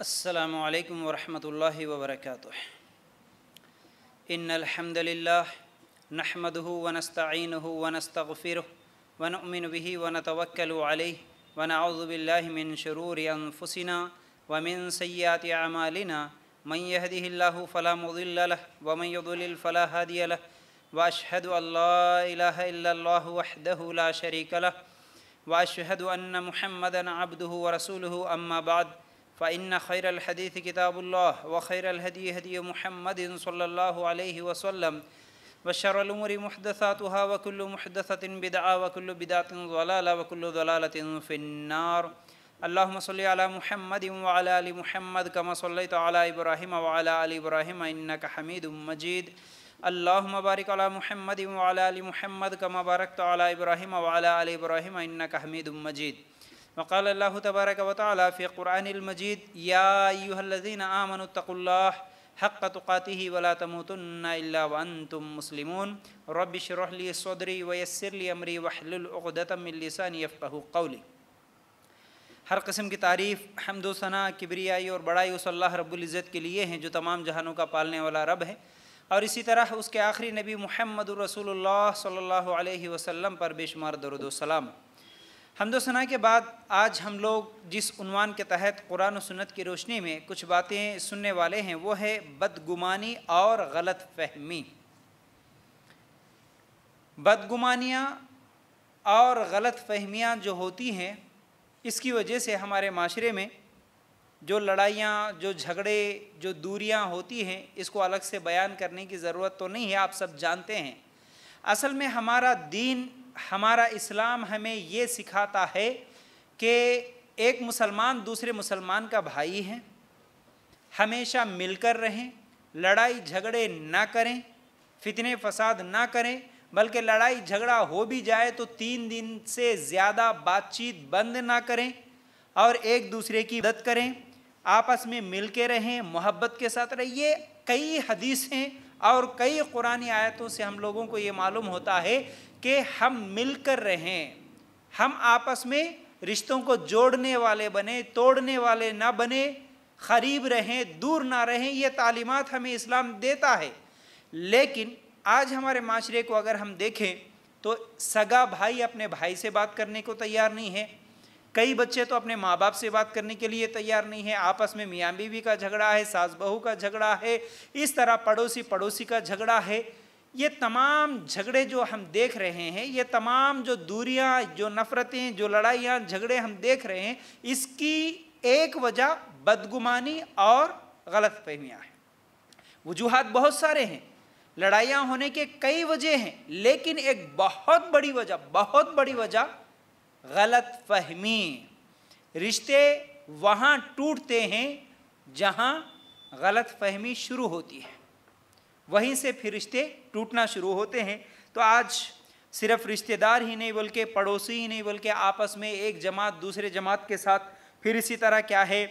अस्सलामु अलैकुम वरहमतुल्लाहि वबरकातुह। इन्नल हम्दुलिल्लाह नहमदुहु व नस्तईनुहु व नस्तगफिरुह व नु'मिनु बिही व नतवक्कलु अलैहि व नऊज़ु बिल्लाहि मिन शुरूरि अनफुसिना व मिन सय्यिआति अमालिना मन यहदिहिल्लाहु फला मुदिल्ल लहु व मन युद्लिल फला हादिय लहु व अशहदु अल्ला इलाहा इल्लल्लाहु वहदहु ला शरीक लहु व अशहदु अन्न मुहम्मदन अब्दुहु व रसूलुहु अम्मा बाद फ़इन्न खैरल हदीस किताबुल्लाह व खैरल हदी हदी मुहम्मदिन सल्लल्लाहु अलैहि वसल्लम व शर्रल उमूरि मुहदसातुहा व कुल्लु मुहदसतिन बिदअह व कुल्लु बिदअतिन ज़लाला व कुल्लु ज़लालतिन फ़िन्नार। अल्लाहुम्मा सल्लि अला मुहम्मदिन व अला आलि मुहम्मद कमा सल्लैता अला इब्राहीम व अला आलि इब्राहीम इन्नका हमीदुम मजीद। अल्लाहुम्मा बारिक अला मुहम्मदिन व अला आलि मुहम्मद कमा बारकता अला इब्राहीम व अला आलि इब्राहीम इन्नका हमीदुम मजीद। वक़ाल अल्लाहु तबारक व तआला फ़ी क़ुरआनिल मजीद या अय्युहल्लज़ीना आमनु तक़ुल्लाह हक़्क़ तुक़ातिही व ला तमूतुन्ना इल्ला व अंतुम मुस्लिमून। रब्बि इश्रह ली सदरी व यस्सिर ली अमरी वहलुल उक़दतम मिन लिसानी यफ़क़हू क़ौली। हर किस्म की तारीफ़, हम्द व सना, किब्रियाई और बड़ाई उस अल्लाह रब्बुल इज़्ज़त के लिए हैं जो तमाम जहानों का पालने वाला रब है, और इसी तरह उसके आखिरी नबी मुहम्मदुर रसूलुल्लाह सल्लल्लाहु अलैहि वसल्लम पर बेशुमार दरूद व सलाम। हम्द व सना के बाद आज हम लोग जिस उन्वान के तहत कुरान और सुन्नत की रोशनी में कुछ बातें सुनने वाले हैं वो है बदगुमानी और गलत फहमी। बदगुमानियाँ और गलत फहमियाँ जो होती हैं, इसकी वजह से हमारे माशरे में जो लड़ाइयाँ, जो झगड़े, जो दूरियाँ होती हैं, इसको अलग से बयान करने की ज़रूरत तो नहीं है, आप सब जानते हैं। असल में हमारा दीन, हमारा इस्लाम हमें ये सिखाता है कि एक मुसलमान दूसरे मुसलमान का भाई है, हमेशा मिलकर रहें, लड़ाई झगड़े ना करें, फितने फसाद ना करें, बल्कि लड़ाई झगड़ा हो भी जाए तो 3 दिन से ज़्यादा बातचीत बंद ना करें और एक दूसरे की मदद करें, आपस में मिल के रहें, मोहब्बत के साथ रहें। ये कई हदीसें और कई कुरानी आयतों से हम लोगों को ये मालूम होता है कि हम मिलकर रहें, हम आपस में रिश्तों को जोड़ने वाले बने, तोड़ने वाले ना बने, करीब रहें, दूर ना रहें। ये तालीमात हमें इस्लाम देता है। लेकिन आज हमारे माशरे को अगर हम देखें तो सगा भाई अपने भाई से बात करने को तैयार नहीं है, कई बच्चे तो अपने माँ बाप से बात करने के लिए तैयार नहीं है, आपस में मियाँ बीवी का झगड़ा है, सास बहू का झगड़ा है, इस तरह पड़ोसी पड़ोसी का झगड़ा है। ये तमाम झगड़े जो हम देख रहे हैं, ये तमाम जो दूरियां, जो नफ़रतें, जो लड़ाइयाँ झगड़े हम देख रहे हैं, इसकी एक वजह बदगुमानी और गलत फहमियाँ हैं। वजूहात बहुत सारे हैं, लड़ाइयाँ होने के कई वजह हैं, लेकिन एक बहुत बड़ी वजह गलत फहमी। रिश्ते वहाँ टूटते हैं जहाँ गलत फहमी शुरू होती है, वहीं से फिर रिश्ते टूटना शुरू होते हैं। तो आज सिर्फ रिश्तेदार ही नहीं बल्कि पड़ोसी ही नहीं बल्कि आपस में एक जमात दूसरे जमात के साथ, फिर इसी तरह क्या है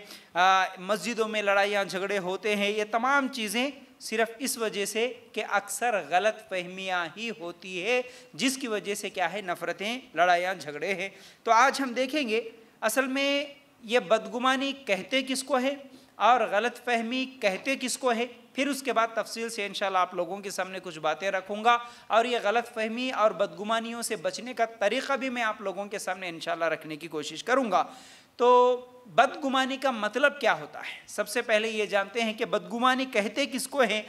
मस्जिदों में लड़ाइयाँ झगड़े होते हैं। ये तमाम चीज़ें सिर्फ इस वजह से कि अक्सर गलत फहमियाँ ही होती है, जिसकी वजह से क्या है नफ़रतें, लड़ाइयाँ झगड़े हैं। तो आज हम देखेंगे असल में ये बदगुमानी कहते किसको है और गलत फहमी कहते किसको है। फिर उसके बाद तफसील से इंशाल्लाह आप लोगों के सामने कुछ बातें रखूँगा और ये गलत फहमी और बदगुमानियों से बचने का तरीक़ा भी मैं आप लोगों के सामने इंशाल्लाह रखने की कोशिश करूँगा। तो बदगुमानी का मतलब क्या होता है? सबसे पहले ये जानते हैं कि बदगुमानी कहते किसको है।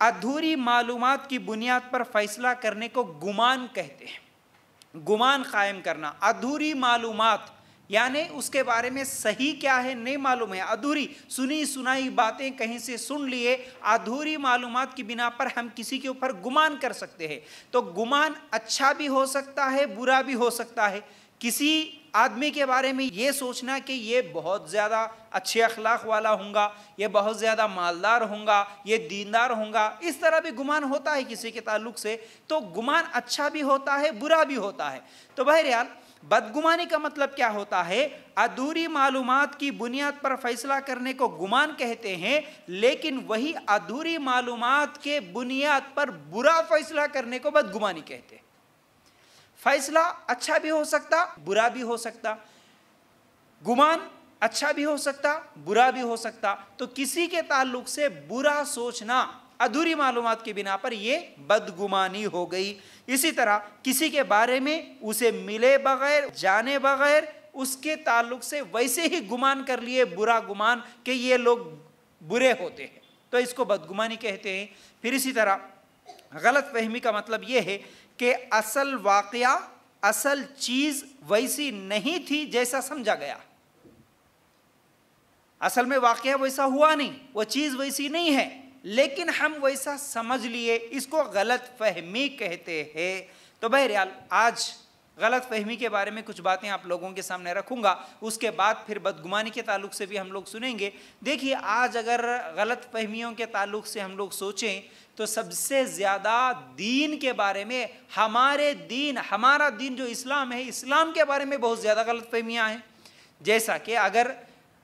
अधूरी मालूमात की बुनियाद पर फैसला करने को गुमान कहते हैं। गुमान कायम करना, अधूरी मालूमात यानी उसके बारे में सही क्या है नहीं मालूम है, अधूरी सुनी सुनाई बातें कहीं से सुन लिए, अधूरी मालूमात की बिना पर हम किसी के ऊपर गुमान कर सकते हैं। तो गुमान अच्छा भी हो सकता है, बुरा भी हो सकता है। किसी आदमी के बारे में ये सोचना कि ये बहुत ज़्यादा अच्छे अखलाक वाला होगा, ये बहुत ज़्यादा मालदार होगा, ये दीनदार होगा, इस तरह भी गुमान होता है किसी के ताल्लुक से। तो गुमान अच्छा भी होता है, बुरा भी होता है। तो बहरहाल बदगुमानी का मतलब क्या होता है? अधूरी मालूमात की बुनियाद पर फैसला करने को गुमान कहते हैं, लेकिन वही अधूरी मालूमात के बुनियाद पर बुरा फैसला करने को बदगुमानी कहते हैं। फैसला अच्छा भी हो सकता, बुरा भी हो सकता। गुमान अच्छा भी हो सकता, बुरा भी हो सकता। तो किसी के ताल्लुक से बुरा सोचना अधूरी मालूमात के बिना पर यह बदगुमानी हो गई। इसी तरह किसी के बारे में उसे मिले बगैर, जाने बगैर उसके ताल्लुक से वैसे ही गुमान कर लिए, बुरा गुमान कि ये लोग बुरे होते हैं, तो इसको बदगुमानी कहते हैं। फिर इसी तरह गलत फहमी का मतलब यह है कि असल वाक़या, असल चीज़ वैसी नहीं थी जैसा समझा गया। असल में वाक़या वैसा हुआ नहीं, वो चीज़ वैसी नहीं है, लेकिन हम वैसा समझ लिए, इसको गलत फहमी कहते हैं। तो बहरहाल आज गलत फहमी के बारे में कुछ बातें आप लोगों के सामने रखूँगा, उसके बाद फिर बदगुमानी के ताल्लुक से भी हम लोग सुनेंगे। देखिए, आज अगर गलत फहमियों के ताल्लुक से हम लोग सोचें तो सबसे ज़्यादा दीन के बारे में, हमारा दीन जो इस्लाम है, इस्लाम के बारे में बहुत ज़्यादा गलत फहमियाँ हैं। जैसा कि अगर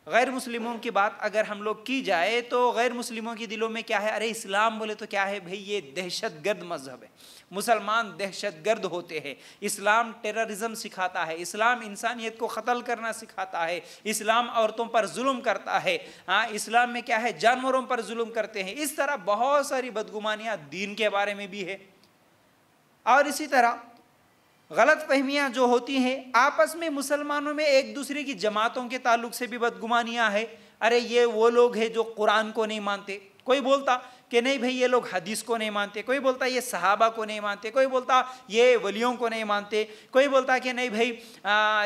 गैर मुस्लिमों की बात अगर हम लोग की जाए तो गैर मुस्लिमों के दिलों में क्या है, अरे इस्लाम बोले तो क्या है भाई, ये दहशतगर्द मजहब है, मुसलमान दहशतगर्द होते हैं, इस्लाम टेररिज्म सिखाता है, इस्लाम इंसानियत को क़त्ल करना सिखाता है, इस्लाम औरतों पर जुल्म करता है, हाँ इस्लाम में क्या है, जानवरों पर जुल्म करते हैं। इस तरह बहुत सारी बदगुमानियाँ दीन के बारे में भी है। और इसी तरह गलत फहमियाँ जो होती हैं आपस में, मुसलमानों में एक दूसरे की जमातों के ताल्लुक से भी बदगुमानियाँ हैं। अरे ये वो लोग हैं जो कुरान को नहीं मानते, कोई बोलता कि नहीं भाई ये लोग हदीस को नहीं मानते, कोई बोलता ये सहाबा को नहीं मानते, कोई बोलता ये वलियों को नहीं मानते, कोई बोलता कि नहीं भाई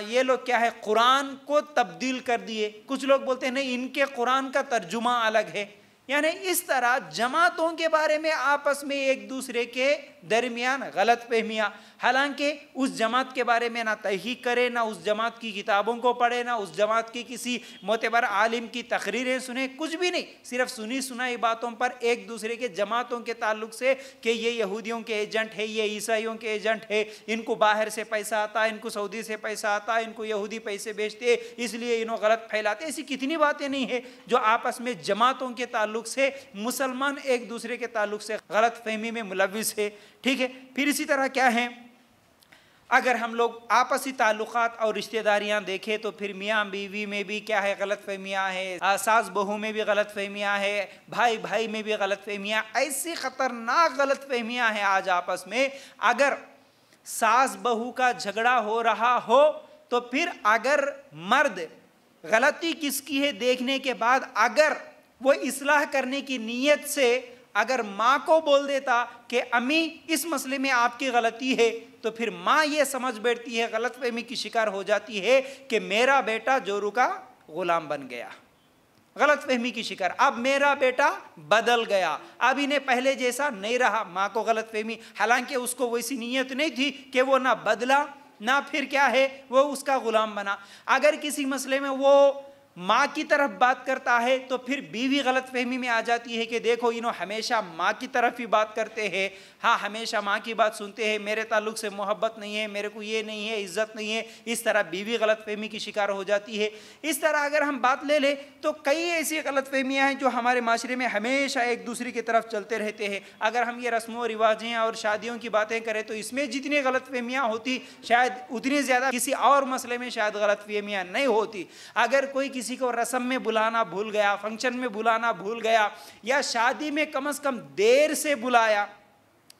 ये लोग क्या है, कुरान को तब्दील कर दिए। कुछ लोग बोलते हैं नहीं इनके कुरान का तर्जुमा अलग है। यानी इस तरह जमातों के बारे में आपस में एक दूसरे के दरमियान गलत फहमियाँ, हालांकि उस जमात के बारे में ना तहकीक करे, ना उस जमात की किताबों को पढ़े, ना उस जमात की किसी मोतबर आलिम की तकरीरें सुने, कुछ भी नहीं, सिर्फ सुनी सुनाई बातों पर एक दूसरे के जमातों के ताल्लुक से कि ये यहूदियों के एजेंट है, ये ईसाइयों के एजेंट है, इनको बाहर से पैसा आता है, इनको सऊदी से पैसा आता है, इनको यहूदी पैसे बेचते इसलिए इन्हों गलत फैलाते। ऐसी कितनी बातें नहीं है जो आपस में जमातों के ताल्लुक से, मुसलमान एक दूसरे के ताल्लुक से गलत फहमी में मुलविस है। ठीक है, फिर इसी तरह क्या है, अगर हम लोग आपसी ताल्लुकात और रिश्तेदारियां देखें तो फिर मियाँ बीवी में भी क्या है, गलत फहमियाँ है, सास बहू में भी गलत फहमियाँ है, भाई भाई में भी गलत फहमियाँ, ऐसी ख़तरनाक गलत फहमियाँ हैं आज आपस में। अगर सास बहू का झगड़ा हो रहा हो तो फिर अगर मर्द गलती किसकी है देखने के बाद अगर वो इस्लाह करने की नीयत से अगर माँ को बोल देता कि अम्मी इस मसले में आपकी गलती है, तो फिर माँ ये समझ बैठती है, गलतफहमी की शिकार हो जाती है कि मेरा बेटा जोरू का गुलाम बन गया, गलतफहमी की शिकार, अब मेरा बेटा बदल गया, अब इन्हें पहले जैसा नहीं रहा। माँ को गलतफहमी, हालांकि उसको वैसी नीयत नहीं थी कि वो ना बदला ना फिर क्या है वो उसका गुलाम बना। अगर किसी मसले में वो माँ की तरफ बात करता है तो फिर बीवी गलत फहमी में आ जाती है कि देखो इन्हों हमेशा माँ की तरफ ही बात करते हैं, हाँ हमेशा माँ की बात सुनते हैं, मेरे ताल्लुक से मोहब्बत नहीं है, मेरे को ये नहीं है, इज़्ज़त नहीं है। इस तरह बीवी गलत फहमी की शिकार हो जाती है। इस तरह अगर हम बात ले लें तो कई ऐसी गलत फहमियाँ हैं जो हमारे माशरे में हमेशा एक दूसरे की तरफ चलते रहते हैं। अगर हम ये रस्मों और रिवाजें और शादियों की बातें करें तो इसमें जितनी गलत फहमियाँ होती शायद उतनी ज़्यादा किसी और मसले में शायद गलत फहमियाँ नहीं होती। अगर कोई किसी को रस्म में बुलाना भूल गया, फंक्शन में बुलाना भूल गया, या शादी में कम से कम देर से बुलाया,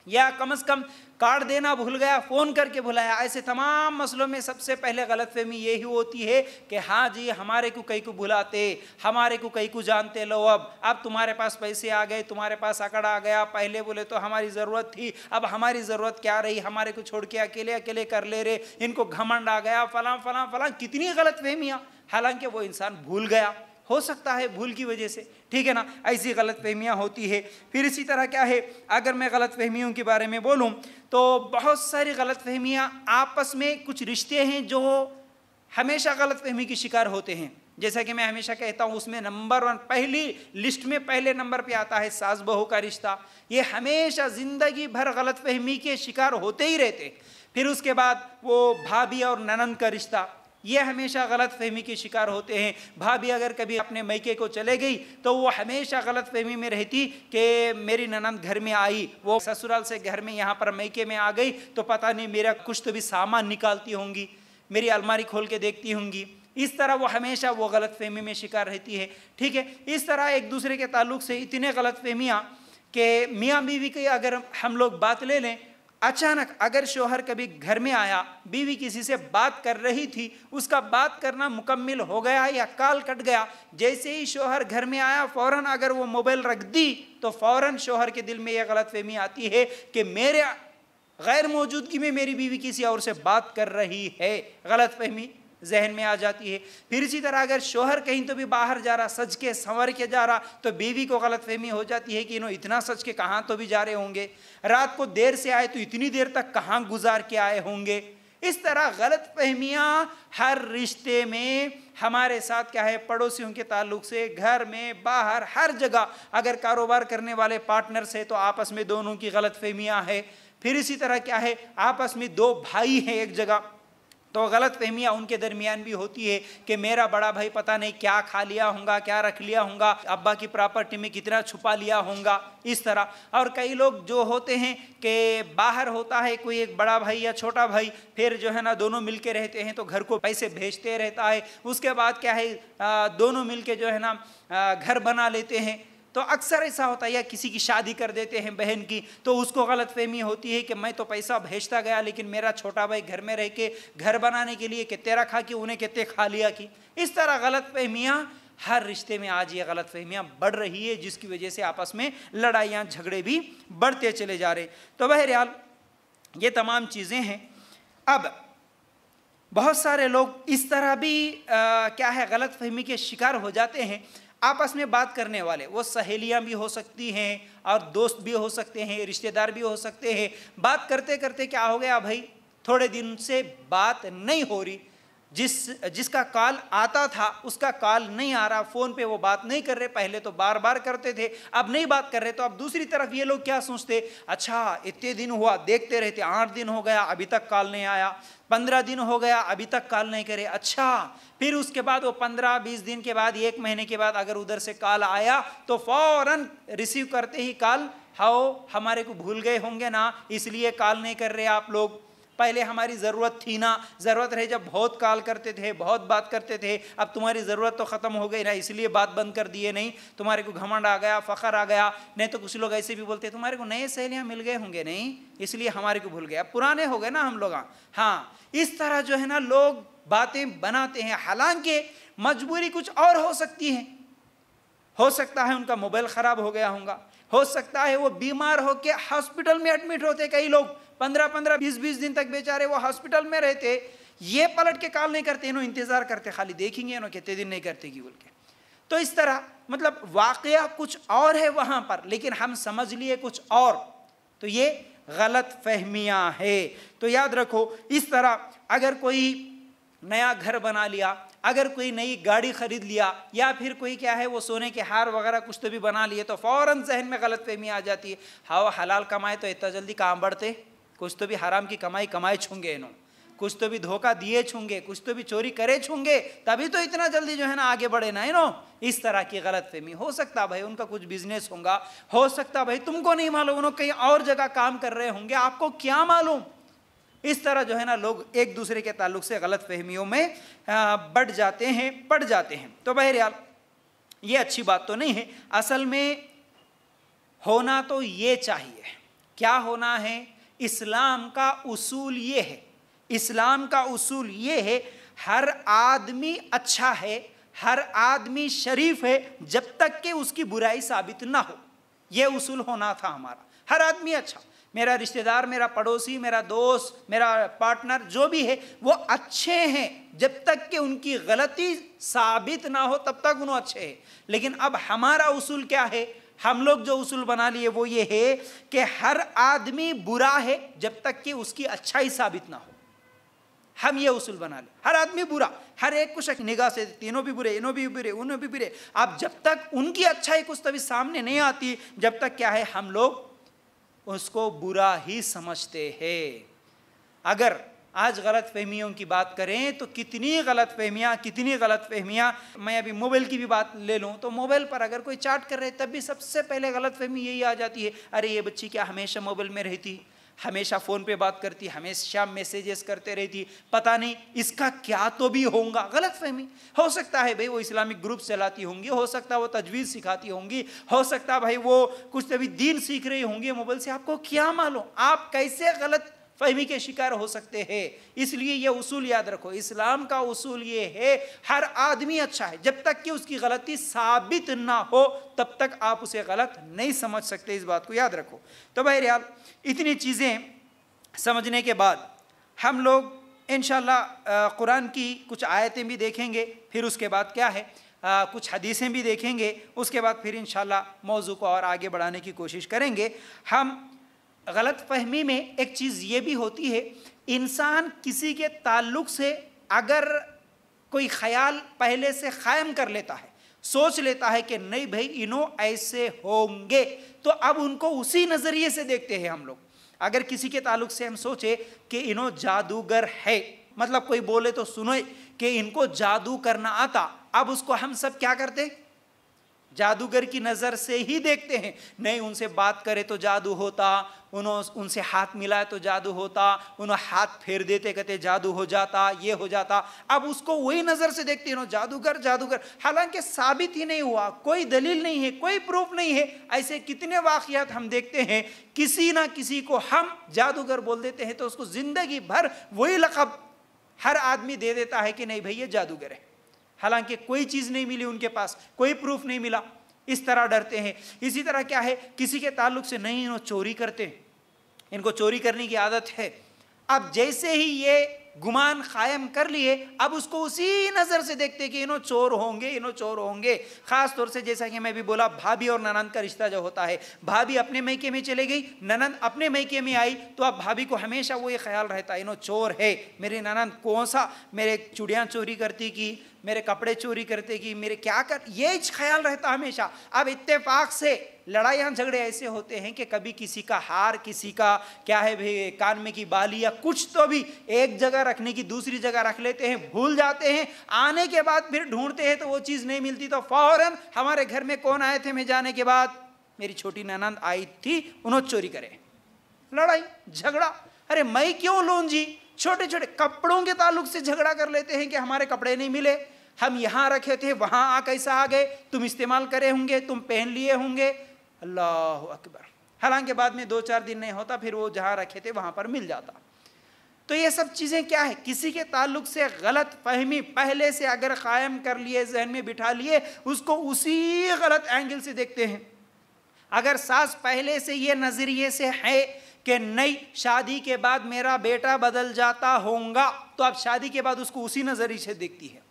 या कम से कम कार्ड देना भूल गया, फ़ोन करके बुलाया, ऐसे तमाम मसलों में सबसे पहले गलतफहमी यही होती है कि हाँ जी हमारे को कई को बुलाते, हमारे को कई को जानते लो, अब तुम्हारे पास पैसे आ गए, तुम्हारे पास अकड़ आ गया, पहले बोले तो हमारी ज़रूरत थी, अब हमारी ज़रूरत क्या रही, हमारे को छोड़ के अकेले अकेले कर ले रहे, इनको घमंड आ गया, फलां फलां फलां, कितनी गलतफहमियाँ। हालांकि वो इंसान भूल गया, हो सकता है भूल की वजह से, ठीक है ना, ऐसी गलत फहमियाँ होती है। फिर इसी तरह क्या है, अगर मैं गलत फहमियों के बारे में बोलूँ तो बहुत सारी गलत फहमियाँ आपस में, कुछ रिश्ते हैं जो हमेशा गलत फहमी की शिकार होते हैं। जैसा कि मैं हमेशा कहता हूँ उसमें नंबर 1 पहली लिस्ट में पहले नंबर पे आता है सास बहू का रिश्ता। ये हमेशा ज़िंदगी भर गलत फहमी के शिकार होते ही रहते। फिर उसके बाद वो भाभी और ननंद का रिश्ता, ये हमेशा गलत फहमी के शिकार होते हैं। भाभी अगर कभी अपने मैके को चले गई तो वो हमेशा गलत फहमी में रहती कि मेरी ननंद घर में आई, वो ससुराल से घर में यहाँ पर मैके में आ गई तो पता नहीं मेरा कुछ तो भी सामान निकालती होंगी, मेरी अलमारी खोल के देखती होंगी, इस तरह वो हमेशा वो गलतफहमी में शिकार रहती है। ठीक है, इस तरह एक दूसरे के ताल्लुक से इतने गलतफहमियाँ कि मियाँ बीवी की अगर हम लोग बात ले लें, अचानक अगर शोहर कभी घर में आया, बीवी किसी से बात कर रही थी, उसका बात करना मुकम्मल हो गया या कॉल कट गया, जैसे ही शोहर घर में आया फ़ौरन अगर वो मोबाइल रख दी तो फ़ौरन शोहर के दिल में यह गलतफहमी आती है कि मेरे गैर मौजूदगी में मेरी बीवी किसी और से बात कर रही है, गलतफहमी जहन में आ जाती है। फिर इसी तरह अगर शोहर कहीं तो भी बाहर जा रहा, सज के संवर के जा रहा, तो बीवी को गलतफहमी हो जाती है कि इन्हों इतना सज के कहाँ तो भी जा रहे होंगे, रात को देर से आए तो इतनी देर तक कहाँ गुजार के आए होंगे। इस तरह गलतफहमियाँ हर रिश्ते में हमारे साथ क्या है, पड़ोसियों के ताल्लुक से, घर में बाहर हर जगह, अगर कारोबार करने वाले पार्टनर्स है तो आपस में दोनों की गलतफहमियाँ है। फिर इसी तरह क्या है, आपस में दो भाई हैं एक जगह, तो गलतफहमियाँ उनके दरमियान भी होती है कि मेरा बड़ा भाई पता नहीं क्या खा लिया होगा, क्या रख लिया होगा, अब्बा की प्रॉपर्टी में कितना छुपा लिया होगा, इस तरह। और कई लोग जो होते हैं कि बाहर होता है कोई एक बड़ा भाई या छोटा भाई, फिर जो है ना दोनों मिल के रहते हैं तो घर को पैसे भेजते रहता है, उसके बाद क्या है दोनों मिल के जो है ना घर बना लेते हैं। तो अक्सर ऐसा होता है, या किसी की शादी कर देते हैं बहन की, तो उसको गलतफहमी होती है कि मैं तो पैसा भेजता गया लेकिन मेरा छोटा भाई घर में रह के घर बनाने के लिए कि तेरा खा कि उन्हें कितने खा लिया की। इस तरह गलतफहमियाँ हर रिश्ते में आज ये गलतफहमियाँ बढ़ रही है, जिसकी वजह से आपस में लड़ाइयाँ झगड़े भी बढ़ते चले जा रहे। तो बहरहाल ये तमाम चीज़ें हैं। अब बहुत सारे लोग इस तरह भी क्या है गलतफहमी के शिकार हो जाते हैं। आपस में बात करने वाले, वो सहेलियां भी हो सकती हैं और दोस्त भी हो सकते हैं, रिश्तेदार भी हो सकते हैं। बात करते करते क्या हो गया भाई, थोड़े दिन से बात नहीं हो रही, जिसका कॉल आता था उसका कॉल नहीं आ रहा, फ़ोन पे वो बात नहीं कर रहे, पहले तो बार बार करते थे अब नहीं बात कर रहे। तो अब दूसरी तरफ ये लोग क्या सोचते, अच्छा इतने दिन हुआ देखते रहते, 8 दिन हो गया अभी तक कॉल नहीं आया, 15 दिन हो गया अभी तक कॉल नहीं करे। अच्छा फिर उसके बाद वो 15-20 दिन के बाद, 1 महीने के बाद अगर उधर से कॉल आया तो फ़ौरन रिसीव करते ही कॉल, हाओ हमारे को भूल गए होंगे ना, इसलिए कॉल नहीं कर रहे आप लोग, पहले हमारी ज़रूरत थी ना, ज़रूरत रहे जब बहुत कॉल करते थे, बहुत बात करते थे, अब तुम्हारी ज़रूरत तो ख़त्म हो गई ना, इसलिए बात बंद कर दिए, नहीं तुम्हारे को घमंड आ गया, फ़ख्र आ गया। नहीं तो कुछ लोग ऐसे भी बोलते तुम्हारे को नए सहेलियाँ मिल गए होंगे, नहीं इसलिए हमारे को भूल गए, अब पुराने हो गए ना हम लोग। हाँ, इस तरह जो है ना लोग बातें बनाते हैं, हालांकि मजबूरी कुछ और हो सकती है। हो सकता है उनका मोबाइल ख़राब हो गया होगा, हो सकता है वो बीमार होकर हॉस्पिटल में एडमिट होते, कई लोग 15-15, 20-20 दिन तक बेचारे वो हॉस्पिटल में रहते, ये पलट के कॉल नहीं करते, इन्हों इंतज़ार करते, खाली देखेंगे इन्हों कितने दिन नहीं करते कि बोल के। तो इस तरह मतलब वाक़या कुछ और है वहाँ पर, लेकिन हम समझ लिए कुछ और, तो ये गलत फहमियाँ है। तो याद रखो, इस तरह अगर कोई नया घर बना लिया, अगर कोई नई गाड़ी खरीद लिया, या फिर कोई क्या है वो सोने के हार वगैरह कुछ तो भी बना लिए, तो फ़ौरन जहन में गलतफहमी आ जाती है, हाँ हलाल कमाए तो इतना जल्दी काम बढ़ते, कुछ तो भी हराम की कमाई छूंगे इन्हों, कुछ तो भी धोखा दिए छूंगे, कुछ तो भी चोरी करे छूंगे, तभी तो इतना जल्दी जो है ना आगे बढ़े ना इन्हों। इस तरह की गलतफहमी हो सकता भाई उनका कुछ बिजनेस होगा, हो सकता भाई तुमको नहीं मालूम, उन्होंने कहीं और जगह काम कर रहे होंगे, आपको क्या मालूम। इस तरह जो है ना लोग एक दूसरे के ताल्लुक से गलतफहमियों में बढ़ जाते हैं, पड़ जाते हैं। तो बहरहाल ये अच्छी बात तो नहीं है। असल में होना तो ये चाहिए, क्या होना है, इस्लाम का उसूल ये है, इस्लाम का उसूल ये है, हर आदमी अच्छा है, हर आदमी शरीफ है, जब तक कि उसकी बुराई साबित ना हो। ये उसूल होना था हमारा, हर आदमी अच्छा, मेरा रिश्तेदार, मेरा पड़ोसी, मेरा दोस्त, मेरा पार्टनर जो भी है वो अच्छे हैं, जब तक कि उनकी गलती साबित ना हो तब तक उन्होंने अच्छे हैं। लेकिन अब हमारा उसूल क्या है, हम लोग जो उसूल बना लिए वो ये है कि हर आदमी बुरा है जब तक कि उसकी अच्छाई साबित ना हो। हम ये उसूल बना ले, हर आदमी बुरा, हर एक को शक निगाह से, तीनों भी बुरे, इन्हों भी बुरे, उन्हों भी बुरे। अब जब तक उनकी अच्छाई कुछ तभी सामने नहीं आती, जब तक क्या है हम लोग उसको बुरा ही समझते हैं। अगर आज गलत फहमियों की बात करें तो कितनी गलत फहमियाँ, मैं अभी मोबाइल की भी बात ले लूँ तो मोबाइल पर अगर कोई चैट कर रहे तब भी सबसे पहले गलत फहमी यही आ जाती है, अरे ये बच्ची क्या हमेशा मोबाइल में रहती, हमेशा फ़ोन पे बात करती, हमेशा मैसेजेस करते रहती, पता नहीं इसका क्या तो भी होगा। गलत फहमी हो सकता है भाई वो इस्लामिक ग्रुप चलाती होंगी, हो सकता है वो तजवीज़ सिखाती होंगी, हो सकता है भाई वो कुछ तभी दीन सीख रही होंगी मोबाइल से, आपको क्या मालूम, आप कैसे गलत फहमी के शिकार हो सकते हैं। इसलिए ये उसूल याद रखो, इस्लाम का उसूल ये है हर आदमी अच्छा है, जब तक कि उसकी गलती साबित ना हो तब तक आप उसे गलत नहीं समझ सकते, इस बात को याद रखो। तो बहरहाल इतनी चीज़ें समझने के बाद हम लोग इंशाअल्लाह कुरान की कुछ आयतें भी देखेंगे, फिर उसके बाद क्या है कुछ हदीसें भी देखेंगे, उसके बाद फिर इंशाअल्लाह मौजू को और आगे बढ़ाने की कोशिश करेंगे। हम गलत फहमी में एक चीज़ ये भी होती है, इंसान किसी के ताल्लुक़ से अगर कोई ख्याल पहले से क़ायम कर लेता है, सोच लेता है कि नहीं भाई इन्हों ऐसे होंगे, तो अब उनको उसी नज़रिए से देखते हैं हम लोग। अगर किसी के ताल्लुक़ से हम सोचे कि इन्हों जादूगर है, मतलब कोई बोले तो सुनो कि इनको जादू करना आता, अब उसको हम सब क्या करते, जादूगर की नज़र से ही देखते हैं। नहीं उनसे बात करे तो जादू होता, उनसे हाथ मिलाए तो जादू होता, उन्हें हाथ फेर देते कहते जादू हो जाता, ये हो जाता। अब उसको वही नज़र से देखते हैं जादूगर जादूगर, हालांकि साबित ही नहीं हुआ, कोई दलील नहीं है, कोई प्रूफ नहीं है। ऐसे कितने वाक़ियात हम देखते हैं, किसी ना किसी को हम जादूगर बोल देते हैं तो उसको ज़िंदगी भर वही लक़ब हर आदमी दे देता है कि नहीं भाई ये जादूगर है, हालांकि कोई चीज़ नहीं मिली उनके पास, कोई प्रूफ नहीं मिला, इस तरह डरते हैं। इसी तरह क्या है, किसी के ताल्लुक़ से नहीं इन्हों चोरी करते, इनको चोरी करने की आदत है, अब जैसे ही ये गुमान क़ायम कर लिए, अब उसको उसी नज़र से देखते कि इन्हों चोर होंगे, इन्हों चोर होंगे। ख़ास तौर से जैसा कि मैं भी बोला, भाभी और ननंद का रिश्ता जो होता है, भाभी अपने मैके में चले गई, ननंद अपने मैके में आई, तो अब भाभी को हमेशा वो ये ख्याल रहता है इन्हों चोर है, मेरी ननंद कौन सा मेरे चूड़ियाँ चोरी करती की, मेरे कपड़े चोरी करते कि मेरे क्या कर, ये ख्याल रहता हमेशा। अब इत्तेफाक से लड़ाइयाँ झगड़े ऐसे होते हैं कि कभी किसी का हार, किसी का क्या है भाई कान में की बाली या कुछ तो भी एक जगह रखने की दूसरी जगह रख लेते हैं, भूल जाते हैं, आने के बाद फिर ढूंढते हैं तो वो चीज़ नहीं मिलती, तो फौरन हमारे घर में कौन आए थे, मैं जाने के बाद मेरी छोटी ननंद आई थी, उन्होंने चोरी करे, लड़ाई झगड़ा। अरे मैं क्यों लूँ जी, छोटे छोटे कपड़ों के ताल्लुक से झगड़ा कर लेते हैं कि हमारे कपड़े नहीं मिले, हम यहाँ रखे थे वहाँ कैसा आ गए, तुम इस्तेमाल करे होंगे, तुम पहन लिए होंगे, अल्लाह अकबर। हालांकि बाद में 2-4 दिन नहीं होता, फिर वो जहाँ रखे थे वहाँ पर मिल जाता। तो ये सब चीज़ें क्या है, किसी के ताल्लुक से गलत फहमी पहले से अगर क़ायम कर लिए, जहन में बिठा लिए, उसको उसी गलत एंगल से देखते हैं। अगर सास पहले से ये नज़रिए से है कि नहीं शादी के बाद मेरा बेटा बदल जाता होगा, तो अब शादी के बाद उसको उसी नज़रिए से देखती है।